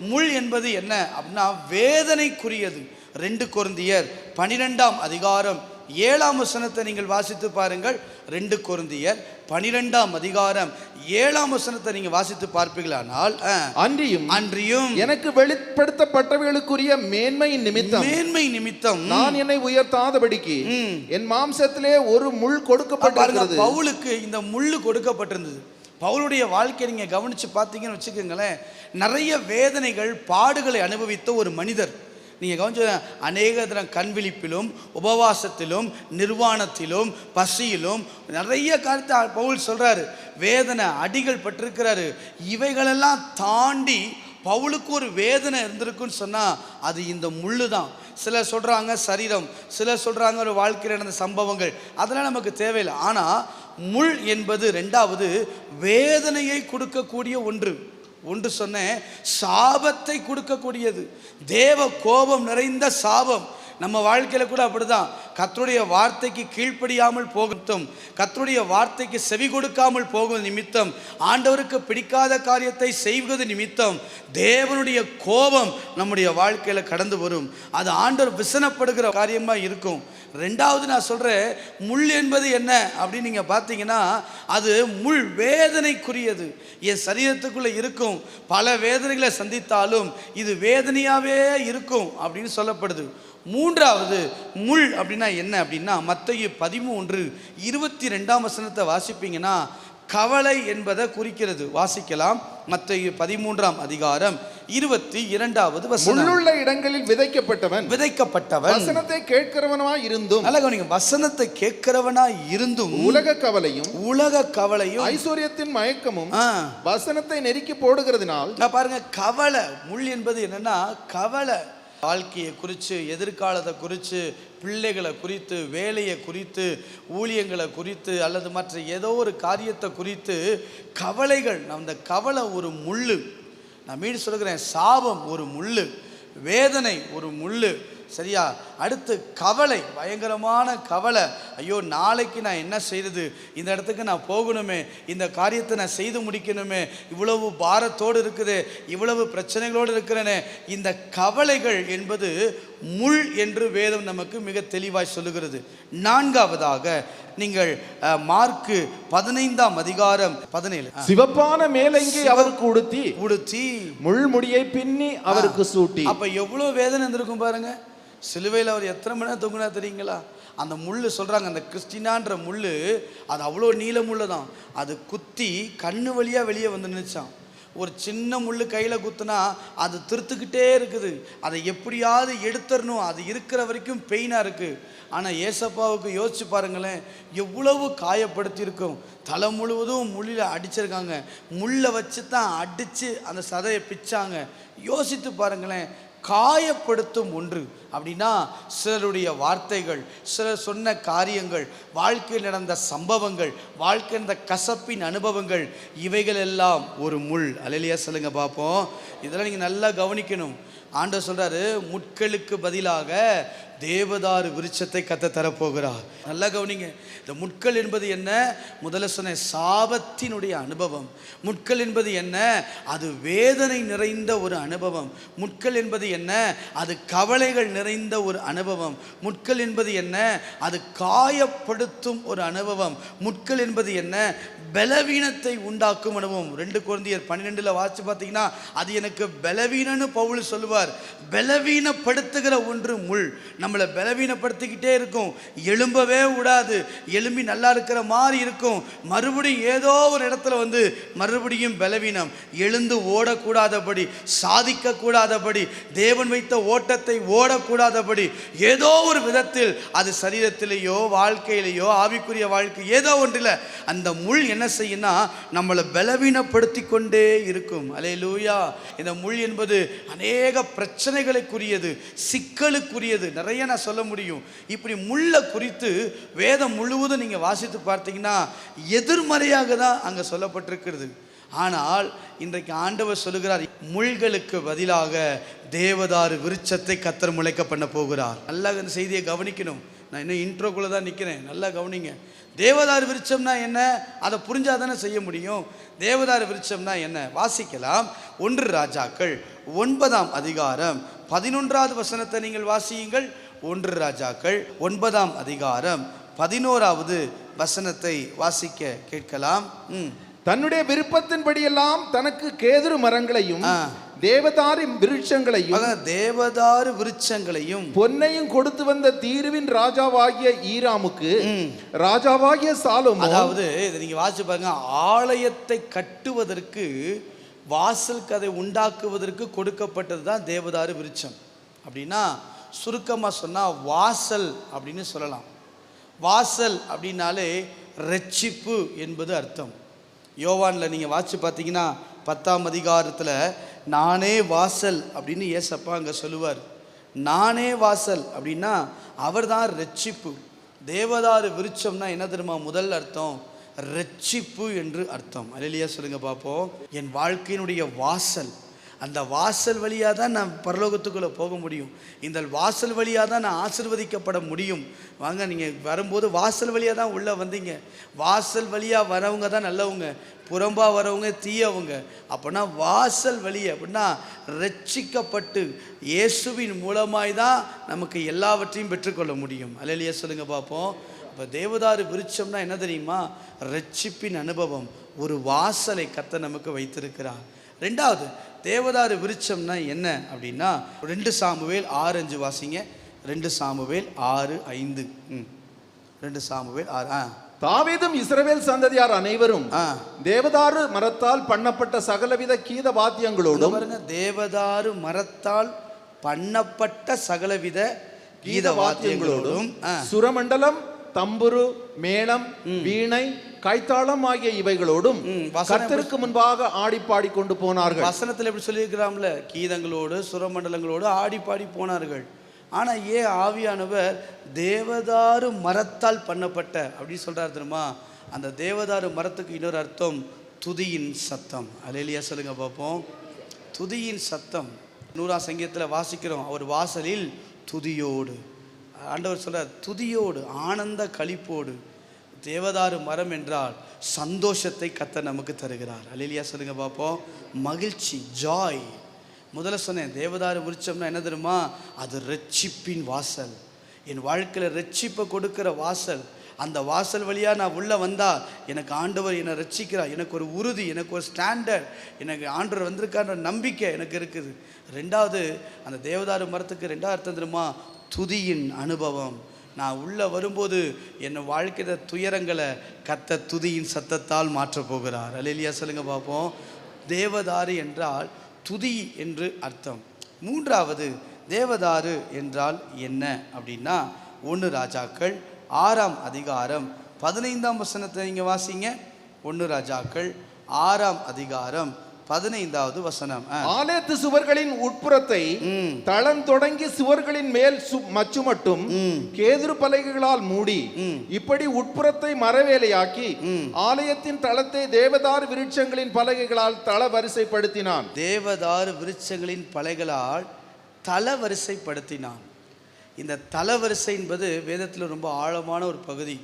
முள் என்பது என்ன அப்படின்னா வேதனைக்குரியது. 2 கொரிந்தியர் 12ஆம் அதிகாரம் 7ஆம் வசனத்தை நீங்கள் வாசித்து பாருங்கள். 2 கொரிந்தியர் 12ஆம் அதிகாரம் 7ஆம் வசனத்தை நீங்க வாசித்து பார்ப்பீர்களானால், அன்றியும் எனக்கு வெளிப்படுத்தப்பட்டவைகளுக்குரிய மேன்மை நிமித்தம் நான் என்னை உயர்த்தாதபடிக்கு என் மாம்சத்திலே ஒரு முள் கொடுக்கப்பட்டிருக்கிறது. பவுலுக்கு இந்த முள்ளு கொடுக்கப்பட்டிருந்தது. பவுலுடைய வாழ்க்கையை நீங்க கவனிச்சு பார்த்தீங்கன்னு வச்சுக்கோங்களேன், நிறைய வேதனைகள் பாடுகளை அனுபவித்த ஒரு மனிதர். நீங்கள் கவனிச்ச அநேக தினம் கண் விழிப்பிலும் உபவாசத்திலும் நிர்வாணத்திலும் பசியிலும் நிறைய காரியத்தை பவுல் சொல்கிறாரு. வேதனை அடிகள் பட்டிருக்கிறாரு. இவைகளெல்லாம் தாண்டி பவுலுக்கு ஒரு வேதனை இருந்திருக்குன்னு சொன்னால் அது இந்த முள்ளு தான். சிலர் சொல்கிறாங்க சரீரம், சிலர் சொல்கிறாங்க ஒரு வாழ்க்கையில் நடந்த சம்பவங்கள், அதெல்லாம் நமக்கு தேவையில்லை. ஆனால் முள் என்பது ரெண்டாவது வேதனையை கொடுக்கக்கூடிய ஒன்று சொன்னேன், சாபத்தை கொடுக்கக்கூடியது. தேவ கோபம் நிறைந்த சாபம். நம்ம வாழ்க்கையில் கூட அப்படிதான். கர்த்தருடைய வார்த்தைக்கு கீழ்ப்படியாமல் போகும், கர்த்தருடைய வார்த்தைக்கு செவி கொடுக்காமல் போகும் நிமித்தம், ஆண்டவருக்கு பிடிக்காத காரியத்தை செய்வது நிமித்தம் தேவனுடைய கோபம் நம்முடைய வாழ்க்கையில் கடந்து வரும். அது ஆண்டவர் விசனப்படுகிற காரியமாக இருக்கும். ரெண்டாவது நான் சொல்கிறேன், முள் என்பது என்ன அப்படின்னு நீங்கள் பார்த்தீங்கன்னா, அது முள் வேதனைக்குரியது. என் சரீரத்துக்குள்ளே இருக்கும், பல வேதனைகளை சந்தித்தாலும் இது வேதனையாகவே இருக்கும் அப்படின்னு சொல்லப்படுது. மூன்றாவது முள் அப்படின்னா என்ன அப்படின்னா, மத்தேயு 13:22ஆம் வசனத்தை வாசிப்பீங்கன்னா கவலை என்பதை குறிக்கிறது. வாசிக்கலாம். மத்தேயு 13ஆம் அதிகாரம் 22வது வசனம். முள்ளுள்ள இடங்களில் விதைக்கப்பட்டவன் வசனத்தை கேட்கிறவனாய் இருந்தும், நல்ல கவனிங்க, வசனத்தை கேட்கிறவனாய் இருந்தும் உலக கவலையும் ஐஸ்வர்யத்தின் மயக்கமும் வசனத்தை நெருக்கி போடுகிறதுனால். பாருங்க, கவலை. முள் என்பது என்னன்னா கவலை. வாழ்க்கையை குறித்து, எதிர்காலத்தை குறித்து, பிள்ளைகளை குறித்து, வேலையை குறித்து, ஊழியங்களை குறித்து, அல்லது மற்ற ஏதோ ஒரு காரியத்தை குறித்து கவலைகள். அந்த கவலை ஒரு முள்ளு. நான் மீண்டும் சொல்கிறேன், சாபம் ஒரு முள்ளு, வேதனை ஒரு முள்ளு. சரியா? அடுத்து கவலை, பயங்கரமான கவலை. ஐயோ, நாளைக்கு நான் என்ன செய்கிறது, இந்த இடத்துக்கு நான் போகணுமே, இந்த காரியத்தை நான் செய்து முடிக்கணுமே, இவ்வளவு பாரத்தோடு இருக்குது, இவ்வளவு பிரச்சனைகளோடு இருக்கிறேனே. இந்த கவலைகள் என்பது முள் என்று வேதம் நமக்கு மிக தெளிவாய் சொல்லுகிறது. நான்காவதாக நீங்கள் மார்க்கு 15ஆம் அதிகாரம் 17. சிவப்பான மேலங்கி அவருக்கு உடுத்தி முள்முடியை பின்னி அவருக்கு சூட்டி. அப்ப எவ்வளவு வேதனை இருந்திருக்கும் பாருங்க. சிலுவையில் அவர் எத்தனை மணி நேரம் தொங்குனா தெரியுங்களா? அந்த முள் சொல்கிறாங்க, அந்த கிறிஸ்டினான்ற முள் அது அவ்வளோ நீல முள்ளு தான். அது குத்தி கண்ணு வழியாக வெளியே வந்து நினைச்சான். ஒரு சின்ன முள் கையில் குத்துனா அது திருத்துக்கிட்டே இருக்குது. அதை எப்படியாவது எடுத்துடணும், அது இருக்கிற வரைக்கும் பெயினாக இருக்குது. ஆனால் ஏசப்பாவுக்கு யோசிச்சு பாருங்களேன், எவ்வளவு காயப்படுத்தியிருக்கும். தலை முழுவதும் முள்ளில் அடிச்சிருக்காங்க. முள்ளை வச்சு தான் அடித்து அந்த சதையை பிச்சாங்க. யோசித்து பாருங்களேன், காயப்படுத்தும் ஒன்று அப்படின்னா சிலருடைய வார்த்தைகள், சிலர் சொன்ன காரியங்கள், வாழ்க்கையில் நடந்த சம்பவங்கள், வாழ்க்கை நடந்த கசப்பின் அனுபவங்கள், இவைகள் எல்லாம் ஒரு முள். அல்லேலூயா சொல்லுங்க பார்ப்போம். இதெல்லாம் நீங்கள் நல்லா கவனிக்கணும். ஆண்டவர் சொல்கிறாரு, முட்களுக்கு பதிலாக தேவதாரு விருட்சத்தை கத்த தரப்போகிறார். நல்லா கவனிங்க. இந்த முட்கள் என்பது என்ன? முதல்ல சொன்ன சாபத்தினுடைய அனுபவம். முட்கள் என்பது என்ன? அது வேதனை நிறைந்த ஒரு அனுபவம். முட்கள் என்பது என்ன? அது கவலைகள் நிறைந்த ஒரு அனுபவம். முட்கள் என்பது என்ன? அது காயப்படுத்தும் ஒரு அனுபவம். முட்கள் என்பது என்ன? பலவீனத்தை உண்டாக்கும் அனுபவம். 2 கொரிந்தியர் 12 வாசிச்சு பார்த்தீங்கன்னா, அது எனக்கு பலவீனன்னு பவுல் சொல்லுவார். பலவீனப்படுத்துகிற ஒன்று முள். நம்மளை பலவீனப்படுத்திக்கிட்டே இருக்கும், எழும்பவே விடாது. எழும்பி நல்லா இருக்கிற மாதிரி இருக்கும், மறுபடியும் ஏதோ ஒரு இடத்துல வந்து மறுபடியும் பலவீனம். எழுந்து ஓடக்கூடாதபடி, சாதிக்கக்கூடாதபடி, தேவன் வைத்த ஓட்டத்தை ஓடக்கூடாதபடி, ஏதோ ஒரு விதத்தில் அது சரீரத்திலேயோ வாழ்க்கையிலேயோ ஆவிக்குரிய வாழ்க்கை ஏதோ ஒன்றில் அந்த முள் என்ன செய்யும்னா நம்மளை பலவீனப்படுத்தி கொண்டே இருக்கும். அல்லேலூயா. இந்த முள் என்பது அநேக பிரச்சனைகளுக்குரியது, சிக்கலுக்குரியது. நிறைய நான் சொல்ல முடியும். இப்படி முள்ளை குறித்து வேதம் முழுவதும் நீங்க வாசித்து பார்த்தீங்கன்னா எதிர்மறையாக தான் அங்க சொல்லப்பட்டிருக்கிறது. ஆனால் இன்றைக்கு ஆண்டவர் சொல்லுகிறார், முள்களுக்கு பதிலாக தேவதாரு விருட்சத்தை கர்த்தர் முளைக்க பண்ண போகிறார். நல்லா இந்த செய்தியை கவனிக்கணும். நான் இன்னும் இன்ட்ரோக்குள்ளே தான் நிற்கிறேன், நல்லா கவனிங்க. தேவதாரு விருட்சம்னா என்ன, அதை புரிஞ்சால் தானே செய்ய முடியும். தேவதாரு விருட்சம்னா என்ன வாசிக்கலாம். 1 ராஜாக்கள் 9ஆம் அதிகாரம் 11வது வசனத்தை நீங்கள் வாசியுங்கள். 1 ராஜாக்கள் 9ஆம் அதிகாரம் 11வது வசனத்தை வாசிக்க கேட்கலாம். தன்னுடைய விருப்பத்தின்படியெல்லாம் தனக்கு கேதுரு மரங்களையும் தேவதாரு விருட்சங்களையும் பொன்னையும் கொடுத்து வந்த தீருவின் ராஜாவாகிய ஈராமுக்கு ராஜாவாகிய சாலோமோன். அதாவது இதை நீங்க வாசிச்சு பாருங்க, ஆலயத்தை கட்டுவதற்கு வாசல் கதை உண்டாக்குவதற்கு கொடுக்கப்பட்டது தான் தேவதாரு விருட்சம். அப்படின்னா சுருக்கமாக சொன்னால் வாசல் அப்படின்னு சொல்லலாம். வாசல் அப்படின்னாலே ரட்சிப்பு என்பது அர்த்தம். யோவானில் நீங்கள் வாசித்து பார்த்தீங்கன்னா 10ஆம் அதிகாரத்தில் நானே வாசல் அப்படின்னு ஏசப்பா அங்கே சொல்லுவார். நானே வாசல் அப்படின்னா அவர் தான் ரட்சிப்பு. தேவதாரு விருட்சம்னா என்ன தெரியுமா முதல் அர்த்தம்? ரட்சிப்பு என்று அர்த்தம். அல்லேலூயா சொல்லுங்க பார்ப்போம். என் வாழ்க்கையினுடைய வாசல், அந்த வாசல் வழியாக தான் நான் பரலோகத்துக்குள்ளே போக முடியும். இந்த வாசல் வழியாக தான் நான் ஆசீர்வதிக்கப்பட முடியும். வாங்க, நீங்கள் வரும்போது வாசல் வழியாக தான் உள்ளே வந்தீங்க. வாசல் வழியாக வரவங்க தான் நல்லவங்க, புறம்பாக வரவங்க தீயவங்க. அப்படின்னா வாசல் வழி அப்படின்னா ரட்சிக்கப்பட்டு இயேசுவின் மூலமாய் தான் நமக்கு எல்லாவற்றையும் பெற்றுக்கொள்ள முடியும். அல்லேலூயா சொல்லுங்க பார்ப்போம். இப்போ தேவதாரு விருட்சம்னா என்ன தெரியுமா? ரட்சிப்பின் அனுபவம். ஒரு வாசலை கர்த்தர் நமக்கு வைத்திருக்கிறார். ரெண்டாவது, தேவதாரு விருட்சம்னா என்ன அப்படின்னா 2 சாமுவேல் 6:5 வாசிங்க. 2 சாமுவேல் 6:5. 2 சாமுவேல் 6. தாவீதும் இஸ்ரவேல் சந்ததியார் அனைவரும் தேவதாரு மரத்தால் பண்ணப்பட்ட சகலவித கீத வாத்தியங்களோடும். பாருங்க, தேவதாரு மரத்தால் பண்ணப்பட்ட சகலவித கீத வாத்தியங்களோடும் சுரமண்டலம், தம்புரு, மேளம், வீணை, கைத்தாளம் ஆகிய இவைகளோடும் கர்த்தருக்கு முன்பாக ஆடி பாடி கொண்டு போனார்கள். வசனத்தில் எப்படி சொல்லியிருக்கிறாம்ல, கீதங்களோடு சுரமண்டலங்களோடு ஆடி பாடி போனார்கள். ஆனால் ஏன் ஆவியானவர் தேவதாரு மரத்தால் பண்ணப்பட்ட அப்படி சொல்கிறார் தெரியுமா? அந்த தேவதாரு மரத்துக்கு இன்னொரு அர்த்தம் துதியின் சத்தம். அல்லேலூயா சொல்லுங்க பார்ப்போம். துதியின் சத்தம். 100ஆம் சங்கீதத்தில் வாசிக்கிறோம், அவர் வாசலில் துதியோடு. ஆண்டவர் சொல்கிறார் துதியோடு, ஆனந்த களிப்போடு. தேவதாரு மரம் என்றால் சந்தோஷத்தை கர்த்தர் நமக்கு தருகிறார். அல்லேலூயா சொல்லுங்க பார்ப்போம். மகிழ்ச்சி, ஜாய். முதல்ல சொன்னேன், தேவதாரு விருட்சம்னா என்ன தெரியுமா? அது ரட்சிப்பின் வாசல். என் வாழ்க்கையில் ரட்சிப்பை கொடுக்கிற வாசல். அந்த வாசல் வழியாக நான் உள்ளே வந்தால் எனக்கு ஆண்டவர் என்னை ரட்சிக்கிறார். எனக்கு ஒரு உறுதி, எனக்கு ஒரு ஸ்டாண்டர்ட், எனக்கு ஆண்டவர் வந்திருக்கான்ற நம்பிக்கை எனக்கு இருக்குது. ரெண்டாவது, அந்த தேவதாரு மரத்துக்கு 2வது அர்த்தம் தெரியுமா? துதியின் அனுபவம். நான் உள்ளே வரும்போது என் வாழ்க்கையில துயரங்களை கர்த்தர் துதியின் சத்தத்தால் மாற்றப் போகிறார். அல்லேலூயா சொல்லுங்க பார்ப்போம். தேவதாரு என்றால் துதி என்று அர்த்தம். 3வது, தேவதாரு என்றால் என்ன அப்படின்னா 1 ராஜாக்கள் 6ஆம் அதிகாரம் 15ஆம் வசனத்தை நீங்கள் வாசிங்க. 1 ராஜாக்கள் 6ஆம் அதிகாரம் 15வது வசனம். ஆலயத்து சுவர்களின் உட்புறத்தை தளம் தொடங்கி சுவர்களின் மேல் மச்சு மட்டும் கேதுரு பலகைகளால் மூடி இப்படி உட்புறத்தை மரவேலையாக்கி ஆலயத்தின் தளத்தை தேவதாரு விருட்சங்களின் பலகைகளால் தள வரிசைப்படுத்தினான். தேவதாரு விருட்சங்களின் பலகைகளால் தள வரிசைப்படுத்தினான். இந்த தளவரிசை என்பது வேதத்தில் ரொம்ப ஆழமான ஒரு பகுதி.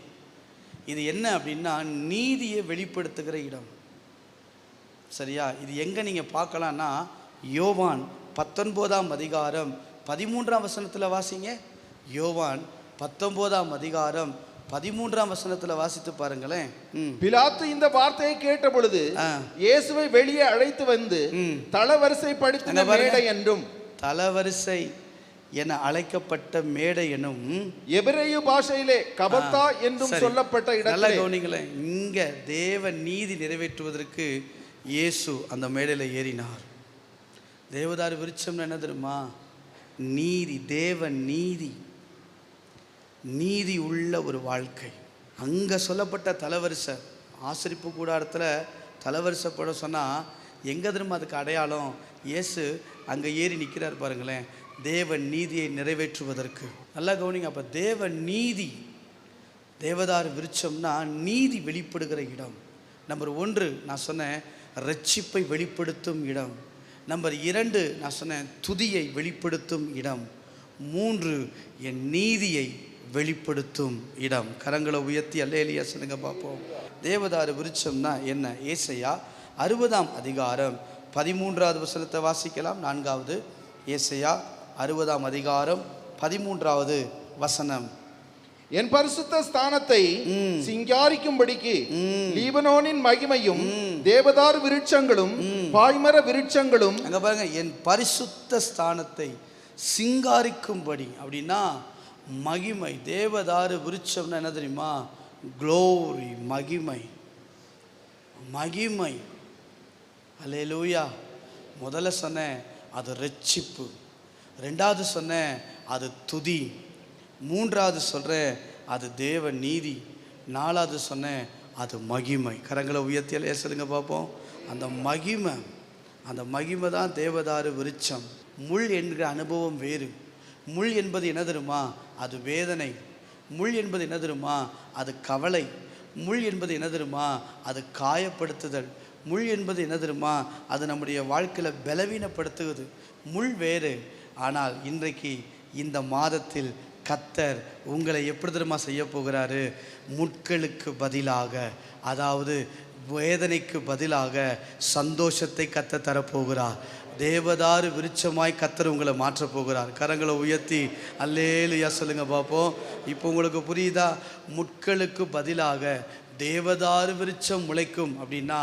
இது என்ன அப்படின்னா நீதியை வெளிப்படுத்துகிற இடம். சரியா? இது எங்கே நீங்கள் பார்க்கலான்னா யோவான் 19ஆம் அதிகாரம் 13ஆம் வசனத்தில் வாசிங்க. யோவான் 19ஆம் அதிகாரம் 13ஆம் வசனத்தில் வாசித்து பாருங்களேன். பிலாத்து இந்த வார்த்தையை கேட்ட பொழுது இயேசுவை வெளியே அழைத்து வந்து தளவரிசை படுத்தின மேடை என்றும், தளவரிசை என அழைக்கப்பட்ட மேடை எனும் எபிரேய பாஷையிலே கபத்தா என்றும் சொல்லப்பட்ட இடத்தில். நல்ல கவனிங்களேன், இங்கே தேவ நீதி நிறைவேற்றுவதற்கு இயேசு அந்த மேடையில் ஏறினார். தேவதாரு விருட்சம்னு என்ன தெரியுமா? நீதி, தேவ நீதி, நீதி உள்ள ஒரு வாழ்க்கை. அங்கே சொல்லப்பட்ட தலவரிசை, ஆசரிப்பு கூடாரத்தில் தலவரிசைப்பட சொன்னால் எங்கே தெரியுமா அதுக்கு அடையாளம்? இயேசு அங்கே ஏறி நிற்கிறார் பாருங்களேன், தேவ நீதியை நிறைவேற்றுவதற்கு. நல்லா கவனிங்க. அப்போ தேவ நீதி, தேவதாரு விருட்சம்னா நீதி வெளிப்படுகிற இடம். நம்பர் 1 நான் சொன்னேன் ரட்சிப்பை வெளிப்படுத்தும் இடம். நம்பர் 2 நான் சொன்னேன் துதியை வெளிப்படுத்தும் இடம். 3 என் நீதியை வெளிப்படுத்தும் இடம். கரங்களை உயர்த்தி அல்லேலூயா சொல்லுங்க பார்ப்போம். தேவதாரு விருட்சம்னா என்ன? ஏசாயா 60ஆம் அதிகாரம் 13வது வசனத்தை வாசிக்கலாம். 4வது ஏசாயா 60ஆம் அதிகாரம் 13வது வசனம். என் பரிசுத்த ஸ்தானத்தை சிங்காரிக்கும்படிக்கு லீபனோனின் மகிமையும் தேவதாரு விருட்சங்களும் பாய்மர விருட்சங்களும். அங்க பாருங்க, என் பரிசுத்த ஸ்தானத்தை சிங்காரிக்கும்படி அப்படின்னா மகிமை. தேவதாரு விருட்சம்னா என்ன தெரியுமா? க்ளோரி, மகிமை, மகிமை. அல்லேலூயா. முதல்ல சொன்னேன் அது ரட்சிப்பு, 2வது சொன்னேன் அது துதி, 3வது சொல்கிறேன் அது தேவ நீதி, 4வது சொன்னேன் அது மகிமை. கரங்களை உயர்த்தியாலே சொல்லுங்க பார்ப்போம். அந்த மகிமை, அந்த மகிமை தான் தேவதாரு விருட்சம். முள் என்கிற அனுபவம் வேறு. முள் என்பது என்ன தெரியுமா? அது வேதனை. முள் என்பது என்ன தெரியுமா? அது கவலை. முள் என்பது என்ன தெரியுமா? அது காயப்படுத்துதல். முள் என்பது என்ன தெரியுமா? அது நம்முடைய வாழ்க்கையில் பலவீனப்படுத்துவது. முள் வேறு. ஆனால் இன்றைக்கு இந்த மாதத்தில் கர்த்தர் உங்களை எப்படி தெரியுமா செய்ய போகிறாரு? முட்களுக்கு பதிலாக, அதாவது வேதனைக்கு பதிலாக சந்தோஷத்தை கர்த்தர் தரப்போகிறார். தேவதாரு விருட்சமாய் கர்த்தர் உங்களை மாற்றப் போகிறார். கரங்களை உயர்த்தி அல்லேலூயா சொல்லுங்க பார்ப்போம். இப்போ உங்களுக்கு புரியுதா? முட்களுக்கு பதிலாக தேவதாரு விருட்சம் முளைக்கும் அப்படின்னா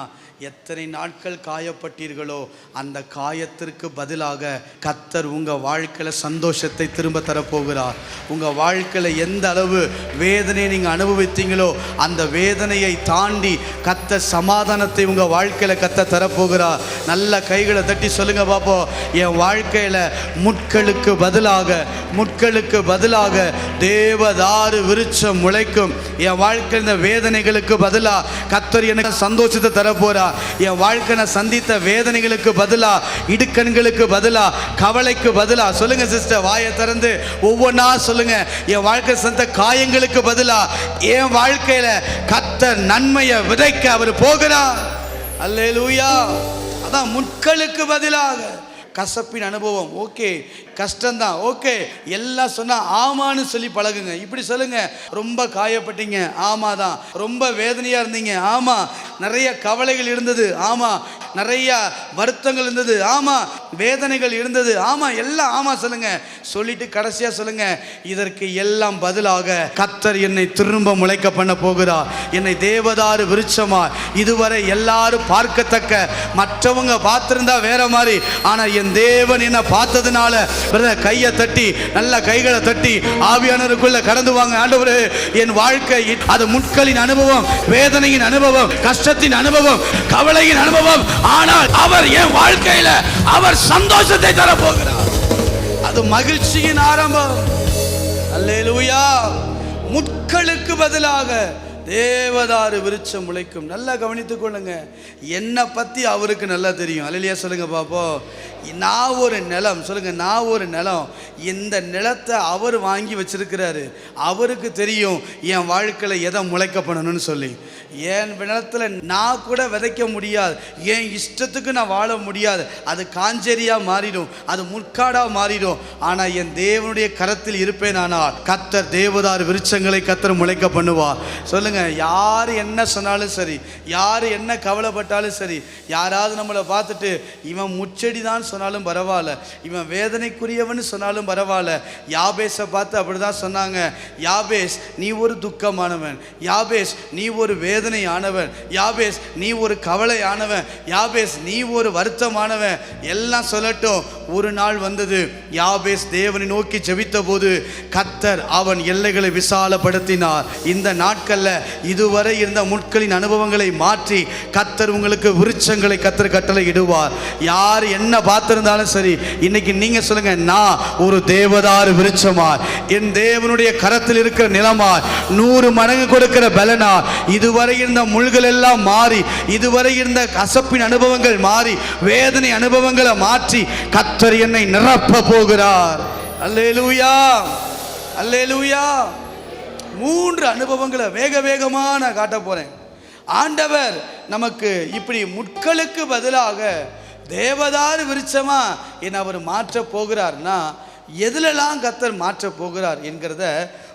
எத்தனை நாட்கள் காயப்பட்டீர்களோ அந்த காயத்திற்கு பதிலாக கர்த்தர் உங்கள் வாழ்க்கையில் சந்தோஷத்தை திரும்ப தரப்போகிறார். உங்கள் வாழ்க்கையில் எந்த அளவு வேதனையை நீங்கள் அனுபவித்தீங்களோ அந்த வேதனையை தாண்டி கர்த்தர் சமாதானத்தை உங்கள் வாழ்க்கையில் கர்த்தர் தரப்போகிறார். நல்ல கைகளை தட்டி சொல்லுங்க பார்ப்போம். என் வாழ்க்கையில் முட்களுக்கு பதிலாக தேவதாரு விருட்சம் முளைக்கும். என் வாழ்க்கையில் இந்த வேதனைகளுக்கு பதிலாக கர்த்தர் எனக்கு சந்தோஷத்தை தரப்போறார். என் வாழ்க்கை நான் சந்தித்த வேதனைகளுக்கு பதிலா, இடுக்கண்களுக்கு பதிலா, கவலைக்கு பதிலா, சொல்லுங்க சிஸ்டர், வாயை திறந்து ஒவ்வொன்றா சொல்லுங்க. என் வாழ்க்கை சந்த காயங்களுக்கு பதிலா என் வாழ்க்கையில கர்த்தர் நன்மையை விதைக்க அவர் போகிறார். அல்லேலூயா. அதான் முட்களுக்கு பதிலாக கசப்பின் அனுபவம். ஓகே, கஷ்டம்தான், ஓகே, எல்லாம் சொன்னா ஆமான்னு சொல்லி பழகுங்க. இப்படி சொல்லுங்க, ரொம்ப காயப்பட்டீங்க, ஆமா தான். ரொம்ப வேதனையா இருந்தீங்க, ஆமா. நிறைய கவலைகள் இருந்தது, ஆமா. நிறைய வருத்தங்கள் இருந்தது, ஆமா. வேதனைகள் இருந்தது, ஆமா. எல்லாம் ஆமா சொல்லுங்க. சொல்லிட்டு கடைசியா சொல்லுங்க, இதற்கு எல்லாம் பதிலாக கர்த்தர் என்னை திரும்ப முளைக்க பண்ண போகிறார். என்னை தேவதாரு விருட்சமா இதுவரை எல்லாரும் பார்க்கத்தக்க, மற்றவங்க பார்த்திருந்தா வேற மாதிரி, ஆனா என் தேவன் என்ன பார்த்ததுனால கையை தட்டி, நல்ல கைகளை தட்டி ஆவியானவருக்குள்ள கடந்து வாங்க. ஆண்டவரே, என் வாழ்க்கை அது முட்களின் அனுபவம், வேதனையின் அனுபவம், கஷ்டத்தின் அனுபவம், கவலையின் அனுபவம், ஆனால் அவர் என் வாழ்க்கையில அவர் சந்தோஷத்தை தரப்போகிறார். அது மகிழ்ச்சியின் ஆரம்பம். அல்லேலூயா. முட்களுக்கு பதிலாக தேவதாரு விருட்சம் முளைக்கும். நல்லா கவனித்துக் கொள்ளுங்க. என்னை பற்றி அவருக்கு நல்லா தெரியும். அல்லேலூயா சொல்லுங்க பாப்போம். நான் ஒரு நிலம், சொல்லுங்க, நான் ஒரு நிலம். இந்த நிலத்தை அவர் வாங்கி வச்சிருக்கிறாரு. அவருக்கு தெரியும் என் வாழ்க்கையில் எதை முளைக்க பண்ணணும்னு சொல்லி. என் நிலத்தில் நான் கூட விதைக்க முடியாது, என் இஷ்டத்துக்கு நான் வாழ முடியாது. அது காஞ்சேரியாக மாறிடும், அது முற்காடாக மாறிடும். ஆனால் என் தேவனுடைய கரத்தில் இருப்பேன். ஆனால் கர்த்தர் தேவதாரு விருட்சங்களை கர்த்தர் முளைக்க பண்ணுவார். சொல்லுங்க, யார் என்ன சொன்னாலும் சரி, யார் என்ன கவலைப்பட்டாலும் சரி, யாராவது நம்மளை பார்த்துட்டு இவன் முச்செடி தான் சொன்னாலும் பரவாயில்ல, இவன் வேதனைக்குரியவன்னு சொன்னாலும் பரவாயில்ல. யாபேஸை பார்த்து அப்படிதான் சொன்னாங்க. யாபேஸ், நீ ஒரு துக்கமானவன். யாபேஸ், நீ ஒரு வேதனையானவன். யாபேஸ், நீ ஒரு கவலையானவன். யாபேஸ், நீ ஒரு வருத்தமானவன். எல்லாம் சொல்லட்டும். ஒரு நாள் வந்தது, யாபேஸ் தேவனை நோக்கி ஜெபித்த போது கர்த்தர் அவன் எல்லைகளை விசாலப்படுத்தினார். இந்த நாட்கள்ல இதுவரை இருந்த முட்களின் அனுபவங்களை மாற்றி கர்த்தர் உங்களுக்கு விருட்சங்களை கர்த்தர் கட்டளை இடுவார். யார் என்ன பார்த்திருந்தாலும் சரி, இன்னைக்கு நீங்க சொல்லுங்க, நான் ஒரு தேவதாரு விருட்சமா, என் தேவனுடைய கரத்தில் இருக்கிற நிலமா, 100 மடங்கு கொடுக்கிற பலனா, இதுவரை இருந்த முள்கள் எல்லாம் மாறி, இதுவரை இருந்த கசப்பின் அனுபவங்கள் மாறி, வேதனை அனுபவங்களை மாற்றி கர்த்தர் என்னை நிரப்ப போகிறார். அல்லேலூயா, அல்லேலூயா. 3 அனுபவங்களை வேகமா நான் காட்ட போறேன். ஆண்டவர் நமக்கு இப்படி முட்களுக்கு பதிலாக தேவதாரு விருட்சமா என்ன அவர் மாற்ற போகிறார்னா, எதுலெல்லாம் கர்த்தர் மாற்ற போகிறார் என்கிறத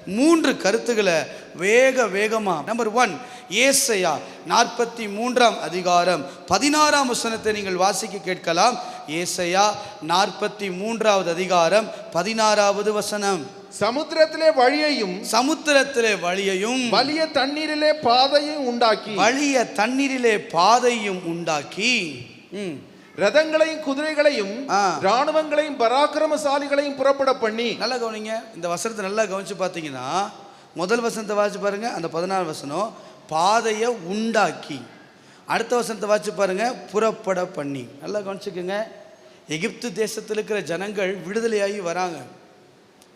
3 கருத்துக்களை வேகமா. நம்பர் 1, ஏசாயா 43ஆம் அதிகாரம் 16ஆம் வசனத்தை நீங்கள் வாசிக்க கேட்கலாம். ஏசாயா 43வது அதிகாரம் 16வது வசனம். சமுத்திரத்திலே வழியையும் வலிய தண்ணீரிலே பாதையும் உண்டாக்கி ரதங்களையும் குதிரைகளையும் ராணுவங்களையும் பராக்கிரமசாலிகளையும் புறப்பட பண்ணி. நல்லா கவனிங்க, இந்த வசனத்தை நல்லா கவனிச்சு பார்த்தீங்கன்னா, முதல் வசனத்தை வாசிச்சு பாருங்க, அந்த 16 வசனம் பாதையை உண்டாக்கி. அடுத்த வசனத்தை வாசிச்சு பாருங்க, புறப்பட பண்ணி. நல்லா கவனிச்சுக்கோங்க, எகிப்து தேசத்தில் இருக்கிற ஜனங்கள் விடுதலையாகி வராங்க.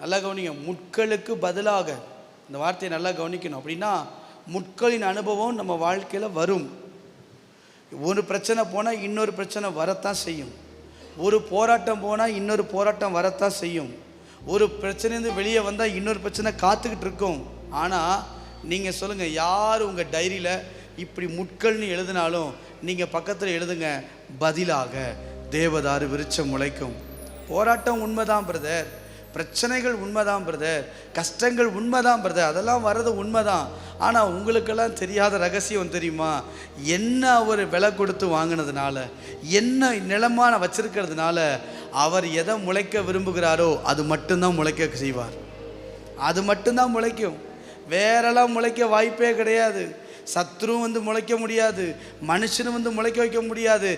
நல்லா கவனிங்க, முட்களுக்கு பதிலாக, இந்த வார்த்தையை நல்லா கவனிக்கணும். அப்படின்னா முட்களின் அனுபவம் நம்ம வாழ்க்கையில் வரும். ஒரு பிரச்சனை போனால் இன்னொரு பிரச்சனை வரத்தான் செய்யும். ஒரு போராட்டம் போனால் இன்னொரு போராட்டம் வரத்தான் செய்யும். ஒரு பிரச்சனைந்து வெளியே வந்தால் இன்னொரு பிரச்சனை காத்துக்கிட்டு இருக்கும். ஆனால் நீங்கள் சொல்லுங்கள், யார் உங்கள் டைரியில் இப்படி முட்கள்னு எழுதினாலும் நீங்கள் பக்கத்தில் எழுதுங்க, பதிலாக தேவதாரு விருட்சம் முளைக்கும். போராட்டம் உண்மைதான் பிரதர், பிரச்சனைகள் உண்மைதான் பிரதர், கஷ்டங்கள் உண்மைதான் பிரதர், அதெல்லாம் வர்றது உண்மைதான். ஆனால் உங்களுக்கெல்லாம் தெரியாத ரகசியம் தெரியுமா? என்ன அவர் விலை கொடுத்து வாங்கினதுனால, என்ன நிலமான வச்சிருக்கிறதுனால, அவர் எதை முளைக்க விரும்புகிறாரோ அது மட்டும்தான் முளைக்க செய்வார். அது மட்டும்தான் முளைக்கும், வேறெல்லாம் முளைக்க வாய்ப்பே கிடையாது. சத்ருவும் வந்து முளைக்க முடியாது, மனுஷனும் வந்து முளைக்க வைக்க முடியாது,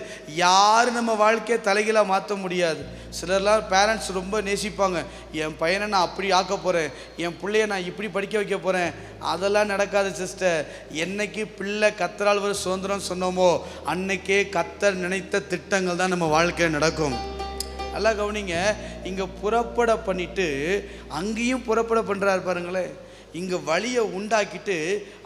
யாரும் நம்ம வாழ்க்கையை தலைகீழாக மாற்ற முடியாது. சிலர்லாம் பேரண்ட்ஸ் ரொம்ப நேசிப்பாங்க, என் பையனை நான் அப்படி ஆக்க போகிறேன், என் பிள்ளைய நான் இப்படி படிக்க வைக்க போகிறேன். அதெல்லாம் நடக்காது சிஸ்டர். என்னைக்கு பிள்ளை கத்தரால் ஒரு சுதந்திரம் சொன்னோமோ அன்னைக்கே கத்தர் நினைத்த திட்டங்கள் தான் நம்ம வாழ்க்கையில் நடக்கும். நல்லா கவனிங்க, இங்கே புறப்பட பண்ணிட்டு அங்கேயும் புறப்பட பண்ணுறாரு பாருங்களேன். இங்கே வழியை உண்டாக்கிட்டு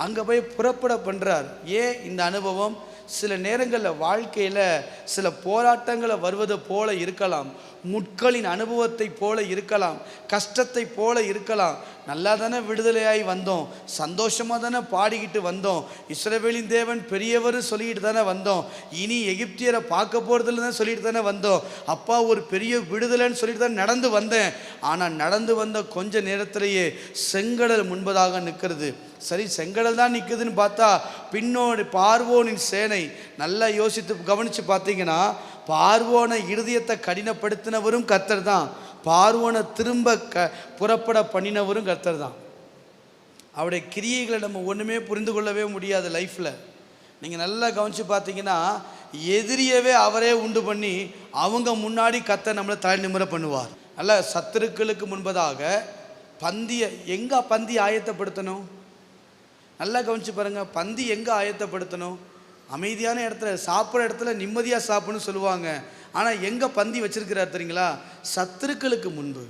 அங்கே போய் புறப்பட பண்ணுறார். ஏன் இந்த அனுபவம்? சில நேரங்களில் வாழ்க்கையில் சில போராட்டங்களை வருவது போல இருக்கலாம், முட்களின் அனுபவத்தை போல இருக்கலாம், கஷ்டத்தை போல இருக்கலாம். நல்லா தானே விடுதலையாகி வந்தோம், சந்தோஷமாக தானே பாடிக்கிட்டு வந்தோம், இஸ்ரவேலின் தேவன் பெரியவர் சொல்லிட்டு தானே வந்தோம், இனி எகிப்தியரை பார்க்க போகிறதுல தான் சொல்லிட்டு தானே வந்தோம், அப்பா ஒரு பெரிய விடுதலைன்னு சொல்லிட்டு தான் நடந்து வந்தேன். ஆனால் நடந்து வந்த கொஞ்ச நேரத்திலேயே செங்கடல் முன்பதாக நிற்கிறது. சரி, செங்கடல் தான் நிற்குதுன்னு பார்த்தா பின்னோடு பார்வோனின் சேனை. நல்லா யோசித்து கவனித்து பார்த்தீங்கன்னா, பார்வோனை இருதயத்தை கடினப்படுத்தினவரும் கர்த்தர் தான், பார்வோனை திரும்ப புறப்பட பண்ணினவரும் கர்த்தர் தான். அவருடைய கிரியைகளை நம்ம ஒன்றுமே புரிந்து கொள்ளவே முடியாது லைஃப்பில். நீங்கள் நல்லா கவனித்து பார்த்தீங்கன்னா, எதிரியவே அவரே உண்டு பண்ணி அவங்க முன்னாடி கர்த்தர் நம்மளை தலை நிமிர பண்ணுவார். அல்ல, சத்துருக்களுக்கு முன்பதாக பந்தி ஆயத்தப்படுத்தணும். நல்லா கவனிச்சு பாருங்கள், பந்தி எங்கே ஆயத்தப்படுத்தணும்? அமைதியான இடத்துல, சாப்பிட்ற இடத்துல நிம்மதியாக சாப்பிட்ணுன்னு சொல்லுவாங்க. ஆனால் எங்கே பந்தி வச்சிருக்கிறார் தெரியுங்களா? சத்துருக்களுக்கு முன்பு.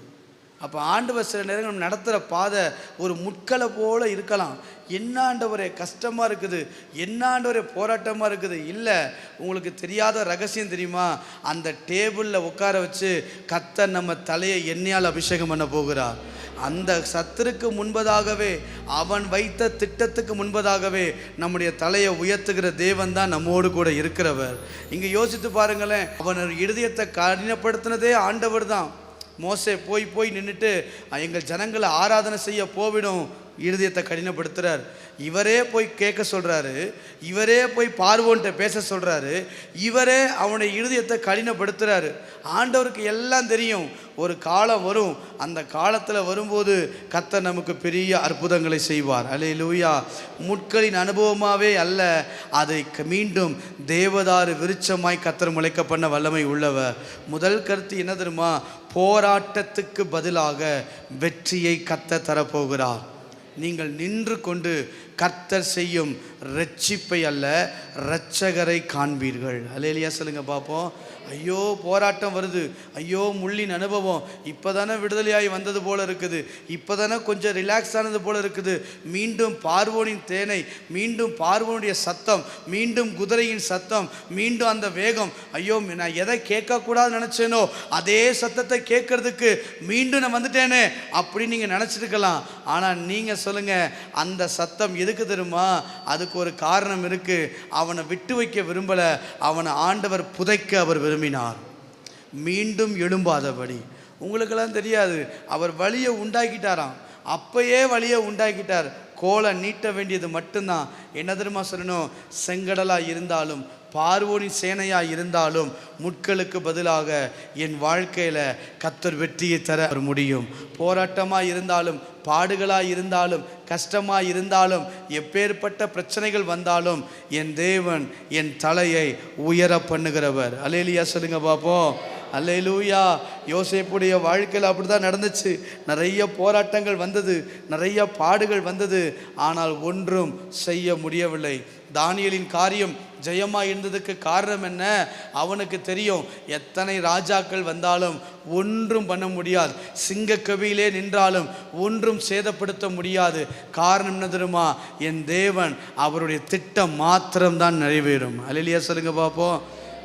அப்போ ஆண்டவர் சில நேரங்கள் நடத்துகிற பாதை ஒரு முட்களை போல இருக்கலாம். என்ன ஆண்டவரே கஷ்டமாக இருக்குது, என்ன ஆண்டவரே போராட்டமாக இருக்குது. இல்லை, உங்களுக்கு தெரியாத ரகசியம் தெரியுமா? அந்த டேபிளில் உட்கார வச்சு கர்த்தர் நம்ம தலையை எண்ணெயால் அபிஷேகம் பண்ண போகிறார். அந்த சத்துருக்கு முன்பதாகவே, அவன் வைத்த திட்டத்துக்கு முன்பதாகவே நம்முடைய தலையை உயர்த்துகிற தேவன் தான் நம்மோடு கூட இருக்கிறவர். இங்கே யோசித்து பாருங்களேன், அவன் இருதயத்தை கடினப்படுத்தினதே ஆண்டவர் தான். மோசே போய் நின்றுட்டு எங்கள் ஜனங்களை ஆராதனை செய்ய போவிடும், இருதயத்தை கடினப்படுத்துகிறார். இவரே போய் கேட்க சொல்கிறாரு, இவரே போய் பார்வோன்ட்ட பேச சொல்கிறாரு, இவரே அவனுடைய இருதயத்தை கடினப்படுத்துகிறாரு. ஆண்டவருக்கு எல்லாம் தெரியும், ஒரு காலம் வரும், அந்த காலத்தில் வரும்போது கர்த்தர் நமக்கு பெரிய அற்புதங்களை செய்வார். அல்லேலூயா. முட்களின் அனுபவமாகவே அல்ல, அதை மீண்டும் தேவதாரு விருட்சமாய் கர்த்தர் முளைக்க பண்ண வல்லமை உள்ளவர். முதல் கருத்து என்ன தெரியுமா? போராட்டத்துக்கு பதிலாக வெற்றியை கர்த்தர் தரப்போகிறார். நீங்கள் நின்று கொண்டு கர்த்தர் செய்யும் இரட்சிப்பை அல்ல, இரட்சகரை காண்பீர்கள். அல்லேலூயா சொல்லுங்க பார்ப்போம். ஐயோ போராட்டம் வருது, ஐயோ முள்ளின் அனுபவம், இப்போ தானே விடுதலையாகி வந்தது போல் இருக்குது, இப்போ தானே கொஞ்சம் ரிலாக்ஸ் ஆனது போல் இருக்குது. மீண்டும் பார்வோனின் தேனை, மீண்டும் பார்வோனுடைய சத்தம், மீண்டும் குதிரையின் சத்தம், மீண்டும் அந்த வேகம். ஐயோ நான் எதை கேட்கக்கூடாதுன்னு நினச்சேனோ அதே சத்தத்தை கேட்கறதுக்கு மீண்டும் நான் வந்துட்டேனே அப்படின்னு நீங்கள் நினச்சிருக்கலாம். ஆனால் நீங்கள் சொல்லுங்கள், அந்த சத்தம் எதுக்கு தெரியுமா? அதுக்கு ஒரு காரணம் இருக்குது. அவனை விட்டு வைக்க விரும்பலை, அவனை ஆண்டவர் புதைக்க அவர் விரும்பினார், மீண்டும் எழும்பாதபடி. உங்களுக்கெல்லாம் தெரியாது, அவர் வழியை உண்டாக்கிட்டாராம். அப்பயே வழியை உண்டாக்கிட்டார். கோலை நீட்ட வேண்டியது மட்டும்தான். என்ன தெரியுமா சொல்லணும்? செங்கடலாக இருந்தாலும் பார்வோனின் சேனையாக இருந்தாலும் முட்களுக்கு பதிலாக என் வாழ்க்கையில் கர்த்தர் வெற்றியை தர முடியும். போராட்டமாக இருந்தாலும் பாடுகளாக இருந்தாலும் கஷ்டமாக இருந்தாலும் எப்பேற்பட்ட பிரச்சனைகள் வந்தாலும் என் தேவன் என் தலையை உயர பண்ணுகிறவர். அல்லேலூயா சொல்லுங்க பாப்போம். அல்லேலூயா. யோசேப்புடைய வாழ்க்கையில் அப்படி தான் நடந்துச்சு. நிறைய போராட்டங்கள் வந்தது, நிறைய பாடுகள் வந்தது, ஆனால் ஒன்றும் செய்ய முடியவில்லை. தானியேலின் காரியம் ஜெயமாக இருந்ததுக்கு காரணம் என்ன? அவனுக்கு தெரியும், எத்தனை ராஜாக்கள் வந்தாலும் ஒன்றும் பண்ண முடியாது, சிங்கக்கவியிலே நின்றாலும் ஒன்றும் சேதப்படுத்த முடியாது. காரணம் என்ன தெரியுமா? என் தேவன் அவருடைய திட்டம் மாத்திரம்தான் நிறைவேறும். அல்லேலூயா சொல்லுங்க பார்ப்போம்.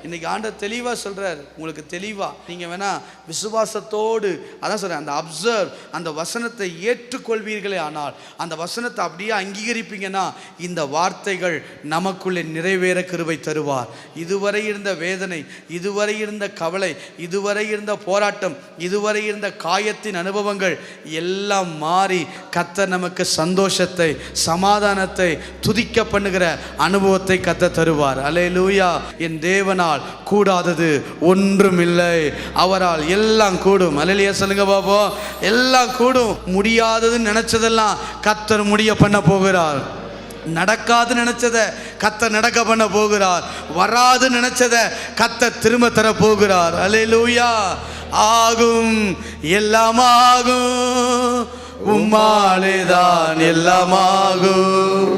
இன்றைக்கி ஆண்டவர் தெளிவாக சொல்கிறார். உங்களுக்கு தெளிவாக நீங்கள் வேணால் விசுவாசத்தோடு, அதான் சொல்கிறேன், அந்த அப்சர்வ், அந்த வசனத்தை ஏற்றுக்கொள்வீர்களே ஆனால், அந்த வசனத்தை அப்படியே அங்கீகரிப்பீங்கன்னா இந்த வார்த்தைகள் நமக்குள்ளே நிறைவேற கிருபை தருவார். இதுவரை இருந்த வேதனை, இதுவரை இருந்த கவலை, இதுவரை இருந்த போராட்டம், இதுவரை இருந்த காயத்தின் அனுபவங்கள் எல்லாம் மாறி கர்த்தர் நமக்கு சந்தோஷத்தை, சமாதானத்தை, துதிக்க பண்ணுகிற அனுபவத்தை கர்த்தர் தருவார். அல்லேலூயா. என் தேவனால் கூடாதது ஒன்றும் இல்லை. அவரால் எல்லாம் கூடும். அல்லேலூயா சொல்லுங்க பாப்போம். எல்லாம் கூடும். முடியாததுன்னு நினைச்சதெல்லாம் கர்த்தர் முடிய பண்ண போகிறார். நடக்காது நினைச்சத கர்த்தர் நடக்க பண்ண போகிறார். வராது நினைச்சத கர்த்தர் திரும்ப தர போகிறார். அல்லேலூயா. ஆகும், எல்லாம் ஆகும், உம்மாலேதான் எல்லாம் ஆகும்.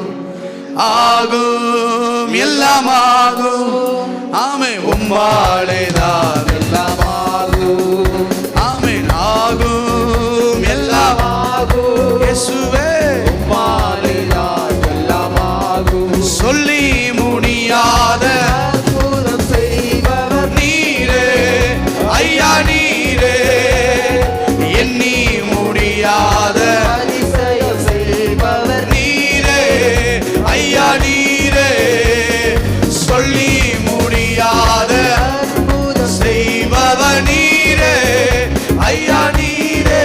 ஆகும், எல்லாம் ஆகும். ஆமென். உம்மாலேதான் எல்லாம் ஆகும். ஆமென். ஆகும், எல்லாம் ஆகும். இயேசுவே உம்மாலேதான் எல்லாம் ஆகும். சொல்லி முடியாத அற்புதம் செய்பவர் நீரே ஐயா, நீரே. எண்ணி முடியாத அதிசயம் செய்பவர் நீரே ஐயா, நீரே. சொல்லி முடியாத அற்புதம் செய்பவர் நீரே ஐயா, நீரே.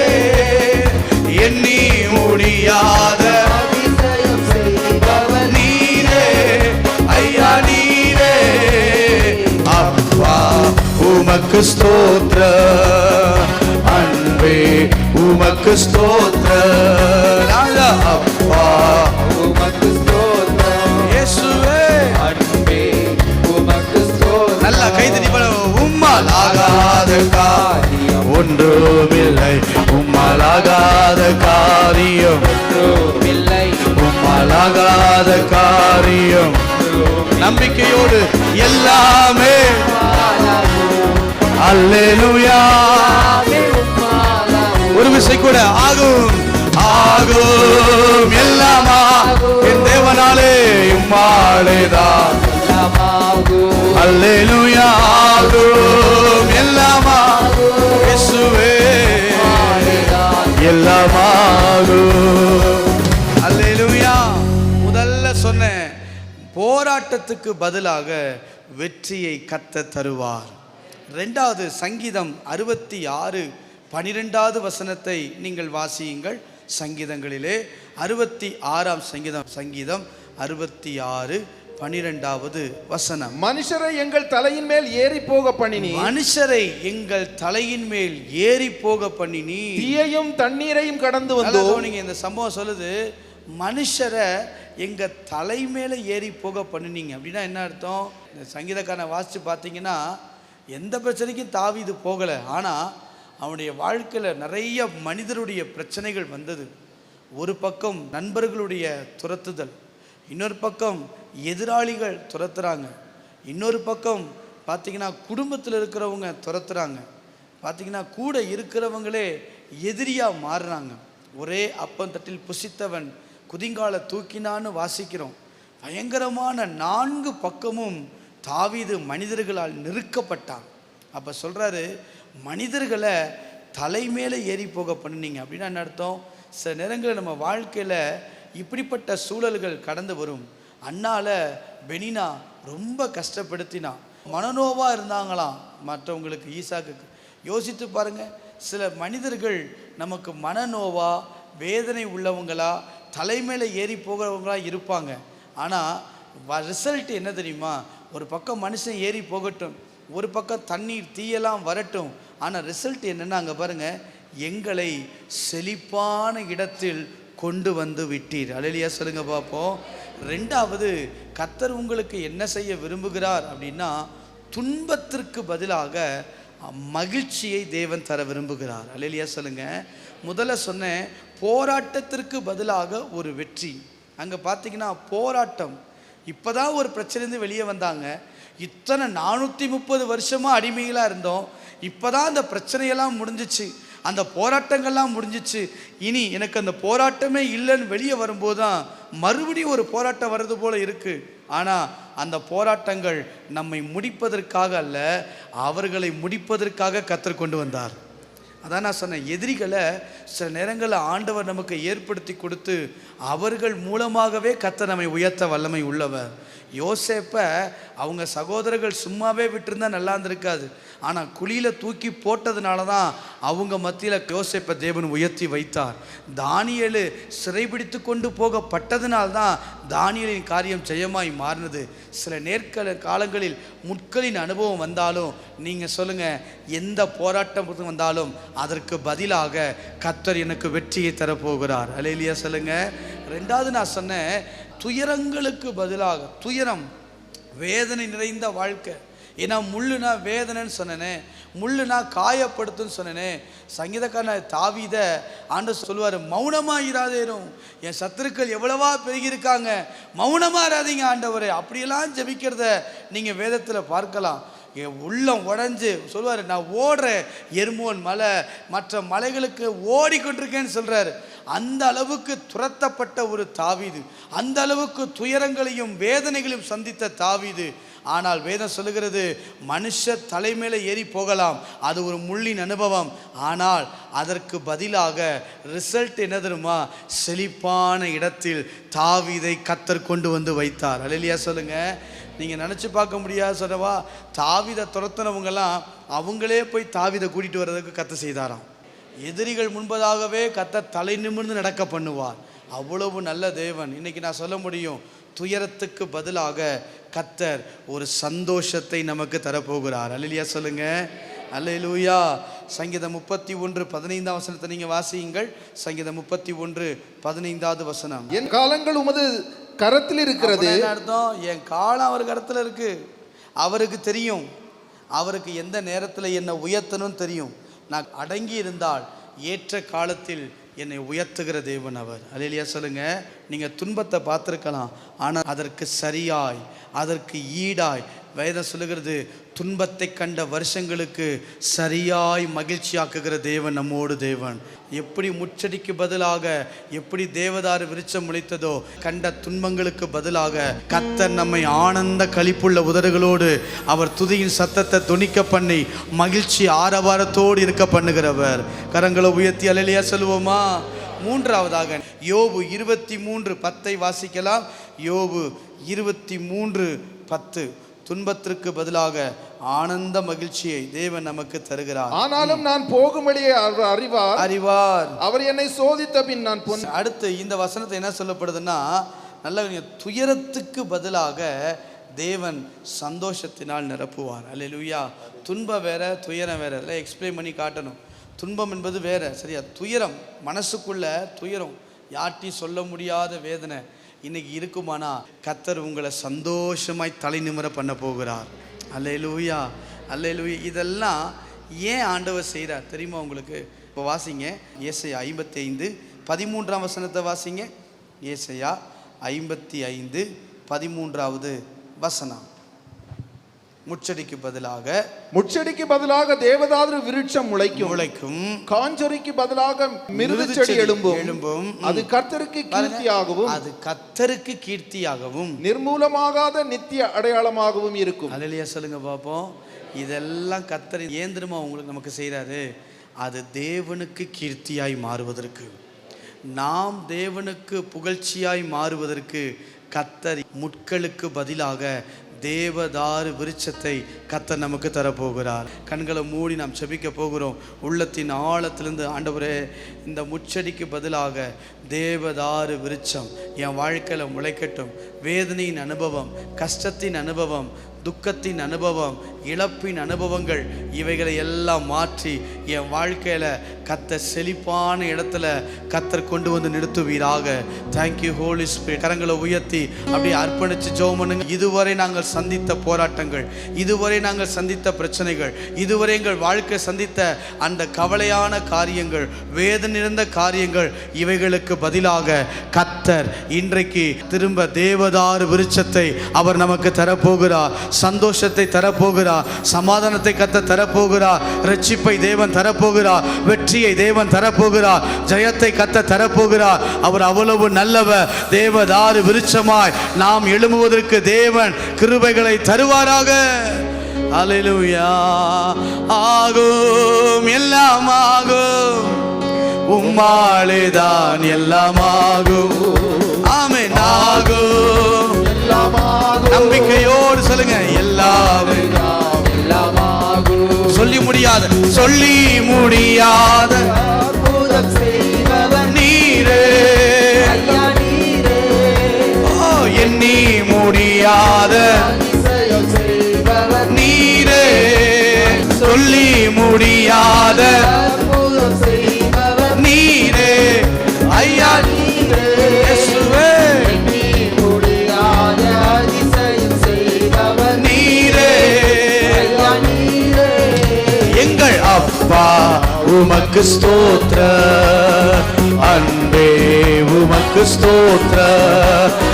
எண்ணி முடியாத அதிசயம் செய்பவர் நீரே ஐயா, நீரே. அப்பா உமக்கு ஸ்தோத்திரம், அன்பே உமக்கு ஸ்தோத்திரம். அப்பா உமக்கு ஸ்தோத்திரம். இயேசுவே அன்பே உமக்கு ஸ்தோத்திரம். நல்லா கைதடி பாடு. உம்மால் ஆகாத காரியம் ஒன்றுமில்லை, உம்மால் ஆகாத காரியம் ஒன்றுமில்லை, உம்மால் ஆகாத காரியம். நம்பிக்கையோடு எல்லாமே அல்லேலூயா. ஒரு விசை கூட ஆகும், ஆகும், எல்லாம் ஆகும். என் தேவனாலே உம்மாலேதான் எல்லாம் ஆகும். அல்லேலூயா. ஆகும், எல்லாம் ஆகும். இயேசுவே எல்லாம் ஆகும். அல்லேலூயா. முதல்ல சொன்னேன், போராட்டத்துக்கு பதிலாக வெற்றியை கர்த்தர் தருவார். ரெண்டாவது சங்கீதம் 66:12 வசனத்தை நீங்கள் வாசியுங்கள். சங்கீதங்களிலே 66ஆம் சங்கீதம், சங்கீதம் 66:12 வசனம். மனுஷரை எங்கள் தலையின் மேல் ஏறி போக பண்ணினி, மனுஷரை எங்கள் தலையின் மேல் ஏறி போக பண்ணினி, தீயையும் தண்ணீரையும் கடந்து வந்தோம். நீங்க இந்த சம்பவம் சொல்லுது, மனுஷரை எங்க தலை மேல ஏறி போக பண்ணினீங்க அப்படின்னா என்ன அர்த்தம்? இந்த சங்கீதக்காரனை வாசித்து பார்த்தீங்கன்னா எந்த பிரச்சனைக்கும் தாவீது போகலை. ஆனால் அவனுடைய வாழ்க்கையில் நிறைய மனிதருடைய பிரச்சனைகள் வந்தது. ஒரு பக்கம் நண்பர்களுடைய துரத்துதல், இன்னொரு பக்கம் எதிராளிகள் துரத்துறாங்க, இன்னொரு பக்கம் பார்த்திங்கன்னா குடும்பத்தில் இருக்கிறவங்க துரத்துறாங்க, பார்த்திங்கன்னா கூட இருக்கிறவங்களே எதிரியாக மாறுறாங்க. ஒரே அப்பந்தட்டில் புசித்தவன் குதிங்கால தூக்கினான்னு வாசிக்கிறோம். பயங்கரமான 4 பக்கமும் தாவீது மனிதர்களால் நெருக்கப்பட்டான். அப்போ சொல்கிறாரு, மனிதர்களை தலைமையில் ஏறி போக பண்ணினீங்க அப்படின்னா என்ன அர்த்தம்? சில நேரங்களில் நம்ம வாழ்க்கையில் இப்படிப்பட்ட சூழல்கள் கடந்து வரும். அண்ணால பெனினா ரொம்ப கஷ்டப்படுத்தினா, மனநோவாக இருந்தாங்களாம் மற்றவங்களுக்கு, ஈசாக்கு. யோசித்து பாருங்கள், சில மனிதர்கள் நமக்கு மனநோவா வேதனை உள்ளவங்களா தலைமையில் ஏறி போகிறவங்களா இருப்பாங்க. ஆனால் ரிசல்ட் என்ன தெரியுமா? ஒரு பக்கம் மனுஷன் ஏறி போகட்டும், ஒரு பக்கம் தண்ணீர் தீயெல்லாம் வரட்டும், ஆனால் ரிசல்ட் என்னென்னா அங்கே பாருங்கள், எங்களை செழிப்பான இடத்தில் கொண்டு வந்து விட்டீர். அல்லேலூயா சொல்லுங்க பார்ப்போம். ரெண்டாவது, கர்த்தர் உங்களுக்கு என்ன செய்ய விரும்புகிறார் அப்படின்னா, துன்பத்திற்கு பதிலாக மகிழ்ச்சியை தேவன் தர விரும்புகிறார். அல்லேலூயா சொல்லுங்க. முதல்ல சொன்னேன், போராட்டத்திற்கு பதிலாக ஒரு வெற்றி. அங்கே பார்த்தீங்கன்னா போராட்டம். இப்போ தான் ஒரு பிரச்சனைலேருந்து வெளியே வந்தாங்க. இத்தனை 430 வருஷமாக அடிமைகளாக இருந்தோம். இப்போ தான் அந்த பிரச்சனையெல்லாம் முடிஞ்சிச்சு, அந்த போராட்டங்கள்லாம் முடிஞ்சிச்சு. இனி எனக்கு அந்த போராட்டமே இல்லைன்னு வெளியே வரும்போது தான் மறுபடியும் ஒரு போராட்டம் வர்றது போல் இருக்குது. ஆனால் அந்த போராட்டங்கள் நம்மை முடிப்பதற்காக அல்ல, அவர்களை முடிப்பதற்காக கர்த்தர் கொண்டு வந்தார். அதான் நான் சொன்னேன், எதிரிகளை சில நேரங்களில் ஆண்டவர் நமக்கு ஏற்படுத்தி கொடுத்து அவர்கள் மூலமாகவே கர்த்தர் நம்மை உயர்த்த வல்லமை உள்ளவர். யோசேப்பை அவங்க சகோதரர்கள் சும்மாவே விட்டுருந்தா நல்லா இருந்திருக்காது. ஆனால் குழியில் தூக்கி போட்டதுனால தான் அவங்க மத்தியில் யோசேப்பை தேவன் உயர்த்தி வைத்தார். தானியேலு சிறைபிடித்து கொண்டு போகப்பட்டதுனால தான் தானியேலின் காரியம் ஜெயமாய் மாறினது. சில காலங்களில் முட்களின் அனுபவம் வந்தாலும் நீங்கள் சொல்லுங்கள், எந்த போராட்டம் வந்தாலும் அதற்கு பதிலாக கர்த்தர் எனக்கு வெற்றியை தரப்போகிறார். அல்லேலூயா சொல்லுங்க. ரெண்டாவது நான் சொன்னேன், துயரங்களுக்கு பதிலாக, துயரம் வேதனை நிறைந்த வாழ்க்கை. ஏன்னா முள்ளுனா வேதனைன்னு சொன்னேனே, முள்ளுனா காயப்படுத்துன்னு சொன்னேனே. சங்கீதக்காரன் தாவீத ஆண்டவர் சொல்லுவார், மௌனமாக இராதேரும், என் சத்துருக்கள் எவ்வளவா பெருகியிருக்காங்க, மௌனமாக இராதீங்க ஆண்டவரே. அப்படியெல்லாம் ஜெபிக்கிறத நீங்கள் வேதத்தில் பார்க்கலாம். என் உள்ளம் உடஞ்சி சொல்லுவார், நான் ஓடுறேன், எர்மோன் மலை மற்ற மலைகளுக்கு ஓடிக்கொண்டிருக்கேன்னு சொல்கிறார். அந்த அளவுக்கு துரத்தப்பட்ட ஒரு தாவீது, அந்த அளவுக்கு துயரங்களையும் வேதனைகளையும் சந்தித்த தாவீது. ஆனால் வேதம் சொல்லுகிறது, மனுஷ தலைமையில் ஏறி போகலாம், அது ஒரு முள்ளின் அனுபவம். ஆனால் அதற்கு பதிலாக ரிசல்ட் என்ன தெரியுமா? செழிப்பான இடத்தில் தாவீதை கர்த்தர் கொண்டு வந்து வைத்தார். அல்லேலூயா சொல்லுங்க. நீங்கள் நினச்சி பார்க்க முடியாது சொல்லவா, தாவீதை துரத்தினவங்கெல்லாம் அவங்களே போய் தாவீதை கூட்டிகிட்டு வர்றதுக்கு கர்த்தர் செய்தாராம். எதிரிகள் முன்பதாகவே கர்த்தர் தலை நிமிர்ந்து நடக்க பண்ணுவார். அவ்வளவு நல்ல தேவன். இன்னைக்கு நான் சொல்ல முடியும், துயரத்துக்கு பதிலாக கர்த்தர் ஒரு சந்தோஷத்தை நமக்கு தரப்போகிறார். அல்லேலூயா சொல்லுங்க. அல்லேலூயா. சங்கீதம் 31:15 வசனத்தை நீங்கள் வாசியுங்கள். சங்கீதம் 31:15 வசனம். என் காலங்கள் உமது கரத்தில் இருக்கிறது. என்ன அர்த்தம்? என் காலம் அவர் கரத்தில் இருக்கு. அவருக்கு தெரியும், அவருக்கு எந்த நேரத்தில் என்னை உயர்த்தணும் தெரியும். நான் அடங்கி இருந்தால் ஏற்ற காலத்தில் என்னை உயர்த்துகிற தேவன் அவர். அல்லேலூயா சொல்லுங்க. நீங்கள் துன்பத்தை பார்த்துருக்கலாம், ஆனால் அதற்கு சரியாய், அதற்கு ஈடாய் வேதம் சொல்லுகிறது, துன்பத்தை கண்ட வருஷங்களுக்கு சரியாய் மகிழ்ச்சியாக்குகிற தேவன் நம்மோடு தேவன். எப்படி முச்சடிக்கு பதிலாக எப்படி தேவதாரு விருட்சம் முளைத்ததோ, கண்ட துன்பங்களுக்கு பதிலாக கர்த்தர் நம்மை ஆனந்த களிப்புள்ள உதடுகளோடு அவர் துதியின் சத்தத்தை துணிக்க பண்ணி மகிழ்ச்சி ஆரவாரத்தோடு இருக்க பண்ணுகிறவர். கரங்களை உயர்த்தி அல்லேலூயா சொல்லுவோமா? மூன்றாவதாக யோபு 23:10 வாசிக்கலாம். யோபு 23:10. துன்பத்திற்கு பதிலாக ஆனந்த மகிழ்ச்சியை தேவன் நமக்கு தருகிறார். ஆனாலும் நான் போகும் வழியை அறிவார், அவர் என்னை சோதித்த பின் நான் அடுத்து இந்த வசனத்தை என்ன சொல்லப்படுதுன்னா, நல்ல துயரத்துக்கு பதிலாக தேவன் சந்தோஷத்தினால் நிரப்புவார். அல்லேலூயா. துன்பம் வேற, துயரம் வேற. அதெல்லாம் எக்ஸ்பிளைன் பண்ணி காட்டணும். துன்பம் என்பது வேற, சரியா? துயரம், மனசுக்குள்ள துயரம், யார்ட்டையும் சொல்ல முடியாத வேதனை இன்னைக்கு இருக்குமானா கர்த்தர் உங்களை சந்தோஷமாய் தலை நிமிர பண்ண போகிறார். அல்லேலூயா, அல்லேலூயா. இதெல்லாம் ஏன் ஆண்டவர் செய்கிறார் தெரியுமா உங்களுக்கு? இப்போ வாசிங்க ஏசாயா 55:13 வசனத்தை வாசிங்க. ஏசாயா 55:13 வசனம். முச்சடிக்கு பதிலாக தேவதாரு விருட்சம் முளைக்கும், காஞ்சொரிக்கு பதிலாக மிருது செடி எழும்பும். அது கர்த்தருக்கு கீர்த்தியாகவும் நிர்மூலமாகாத நித்திய அடையாளமாகவும் இருக்கும். அல்லேலூயா சொல்லுங்க பாப்போம். இதெல்லாம் கர்த்தர் ஏன் தெரியுமா உங்களுக்கு நமக்கு செய்கிறாரு? அது தேவனுக்கு கீர்த்தியாய் மாறுவதற்கு, நாம் தேவனுக்கு புகழ்ச்சியாய் மாறுவதற்கு கர்த்தர் முட்களுக்கு பதிலாக தேவதாரு விருட்சத்தை கர்த்தர் நமக்கு தரப்போகிறார். கண்களை மூடி நாம் செபிக்க போகிறோம். உள்ளத்தின் ஆழத்திலிருந்து, ஆண்டவரே, இந்த முச்செடிக்கு பதிலாக தேவதாரு விருட்சம் என் வாழ்க்கையில் முளைக்கட்டும். வேதனையின் அனுபவம், கஷ்டத்தின் அனுபவம், துக்கத்தின் அனுபவம், இழப்பின் அனுபவங்கள், இவைகளை எல்லாம் மாற்றி என் வாழ்க்கையில் கர்த்தர் செழிப்பான இடத்துல கர்த்தர் கொண்டு வந்து நிறுத்துவீராக. Thank you Holi spirit. கரங்களை உயர்த்தி அப்படியே அர்ப்பணித்து ஜெபம் பண்ணுங்க. இதுவரை நாங்கள் சந்தித்த போராட்டங்கள், இதுவரை நாங்கள் சந்தித்த பிரச்சனைகள், இதுவரை எங்கள் வாழ்க்கை சந்தித்த அந்த கவலையான காரியங்கள், வேதனை நிறைந்த காரியங்கள், இவைகளுக்கு பதிலாக கர்த்தர் இன்றைக்கு திரும்ப தேவதாரு விருட்சத்தை அவர் நமக்கு தரப்போகிறார். சந்தோஷத்தை தரப்போகிறார், சமாதானத்தை கர்த்தர் தரப்போகிறார், ரட்சிப்பை தேவன் தரப்போகிறார், வெற்றியை தேவன் தரப்போகிறார், ஜெயத்தை கர்த்தர் தரப்போகிறார். அவர் அவ்வளவு நல்லவர். தேவதாரு விருட்சமாய் நாம் எழும்புவதற்கு தேவன் கிருபைகளை தருவாராக. அல்லேலூயா. ஆகும், எல்லாம் ஆகும், உம்மாலேதான் எல்லாம் ஆகும். ஆமென். ஆகும், நம்பிக்கையோடு சொல்லுங்க. எல்லாமே சொல்லி முடியாத, சொல்லி முடியாத நீரே, ஓ எண்ணி முடியாத நீரே, சொல்லி முடியாத நீரே, ஐயா இயேசுவே, எங்கள் அப்பா உமக்கு ஸ்தோத்திர, அன்பே உமக்கு ஸ்தோத்திர,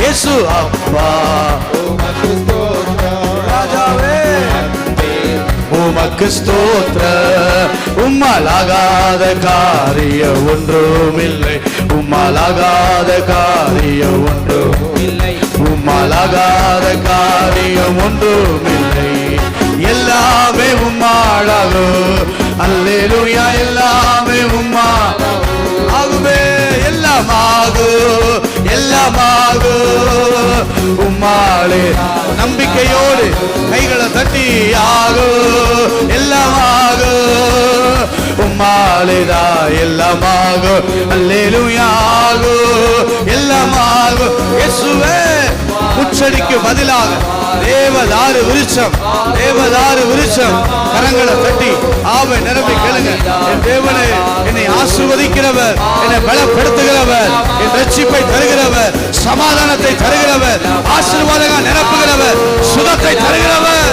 இயேசு அப்பா உமக்கு ஸ்தோத்திர, ராஜாவே உமக்கு ஸ்தோத்திர. உம்மாலாகாத காரியம் ஒன்றுமில்லை, உம்மாலாகாத காரியம் ஒன்றுமில்லை, உம்மாலாகாத காரியம் ஒன்றுமில்லை. எல்லாமே உம்மாளாகும். அல்லேலூயா. எல்லாமே உம்மா ஆகுமே. எல்லாம் ஆகும், எல்லாம் ஆகும் உம்மாளே. நம்பிக்கையோடு கைகளை தட்டி ஆகும், எல்லாம் ஆகும் உம்மாளேதா, எல்லாம் ஆகும். அல்லேலூயா. ஆகும், எல்லாம் ஆகும். இயேசுவே, முச்சடிக்கு பதிலாக தேவதாரு விருட்சம், தேவதாரு விருட்சம். கரங்களை தட்டி ஆவை நிரம்பி கேளுங்க. என் தேவனே, என்னை ஆசீர்வதிக்கிறவர், என்னை பலப்படுத்துகிறவர், என் ரட்சிப்பை தருகிறவர், சமாதானத்தை தருகிறவர், ஆசீர்வாதங்கள் நிரப்புகிறவர், சுகத்தை தருகிறவர்.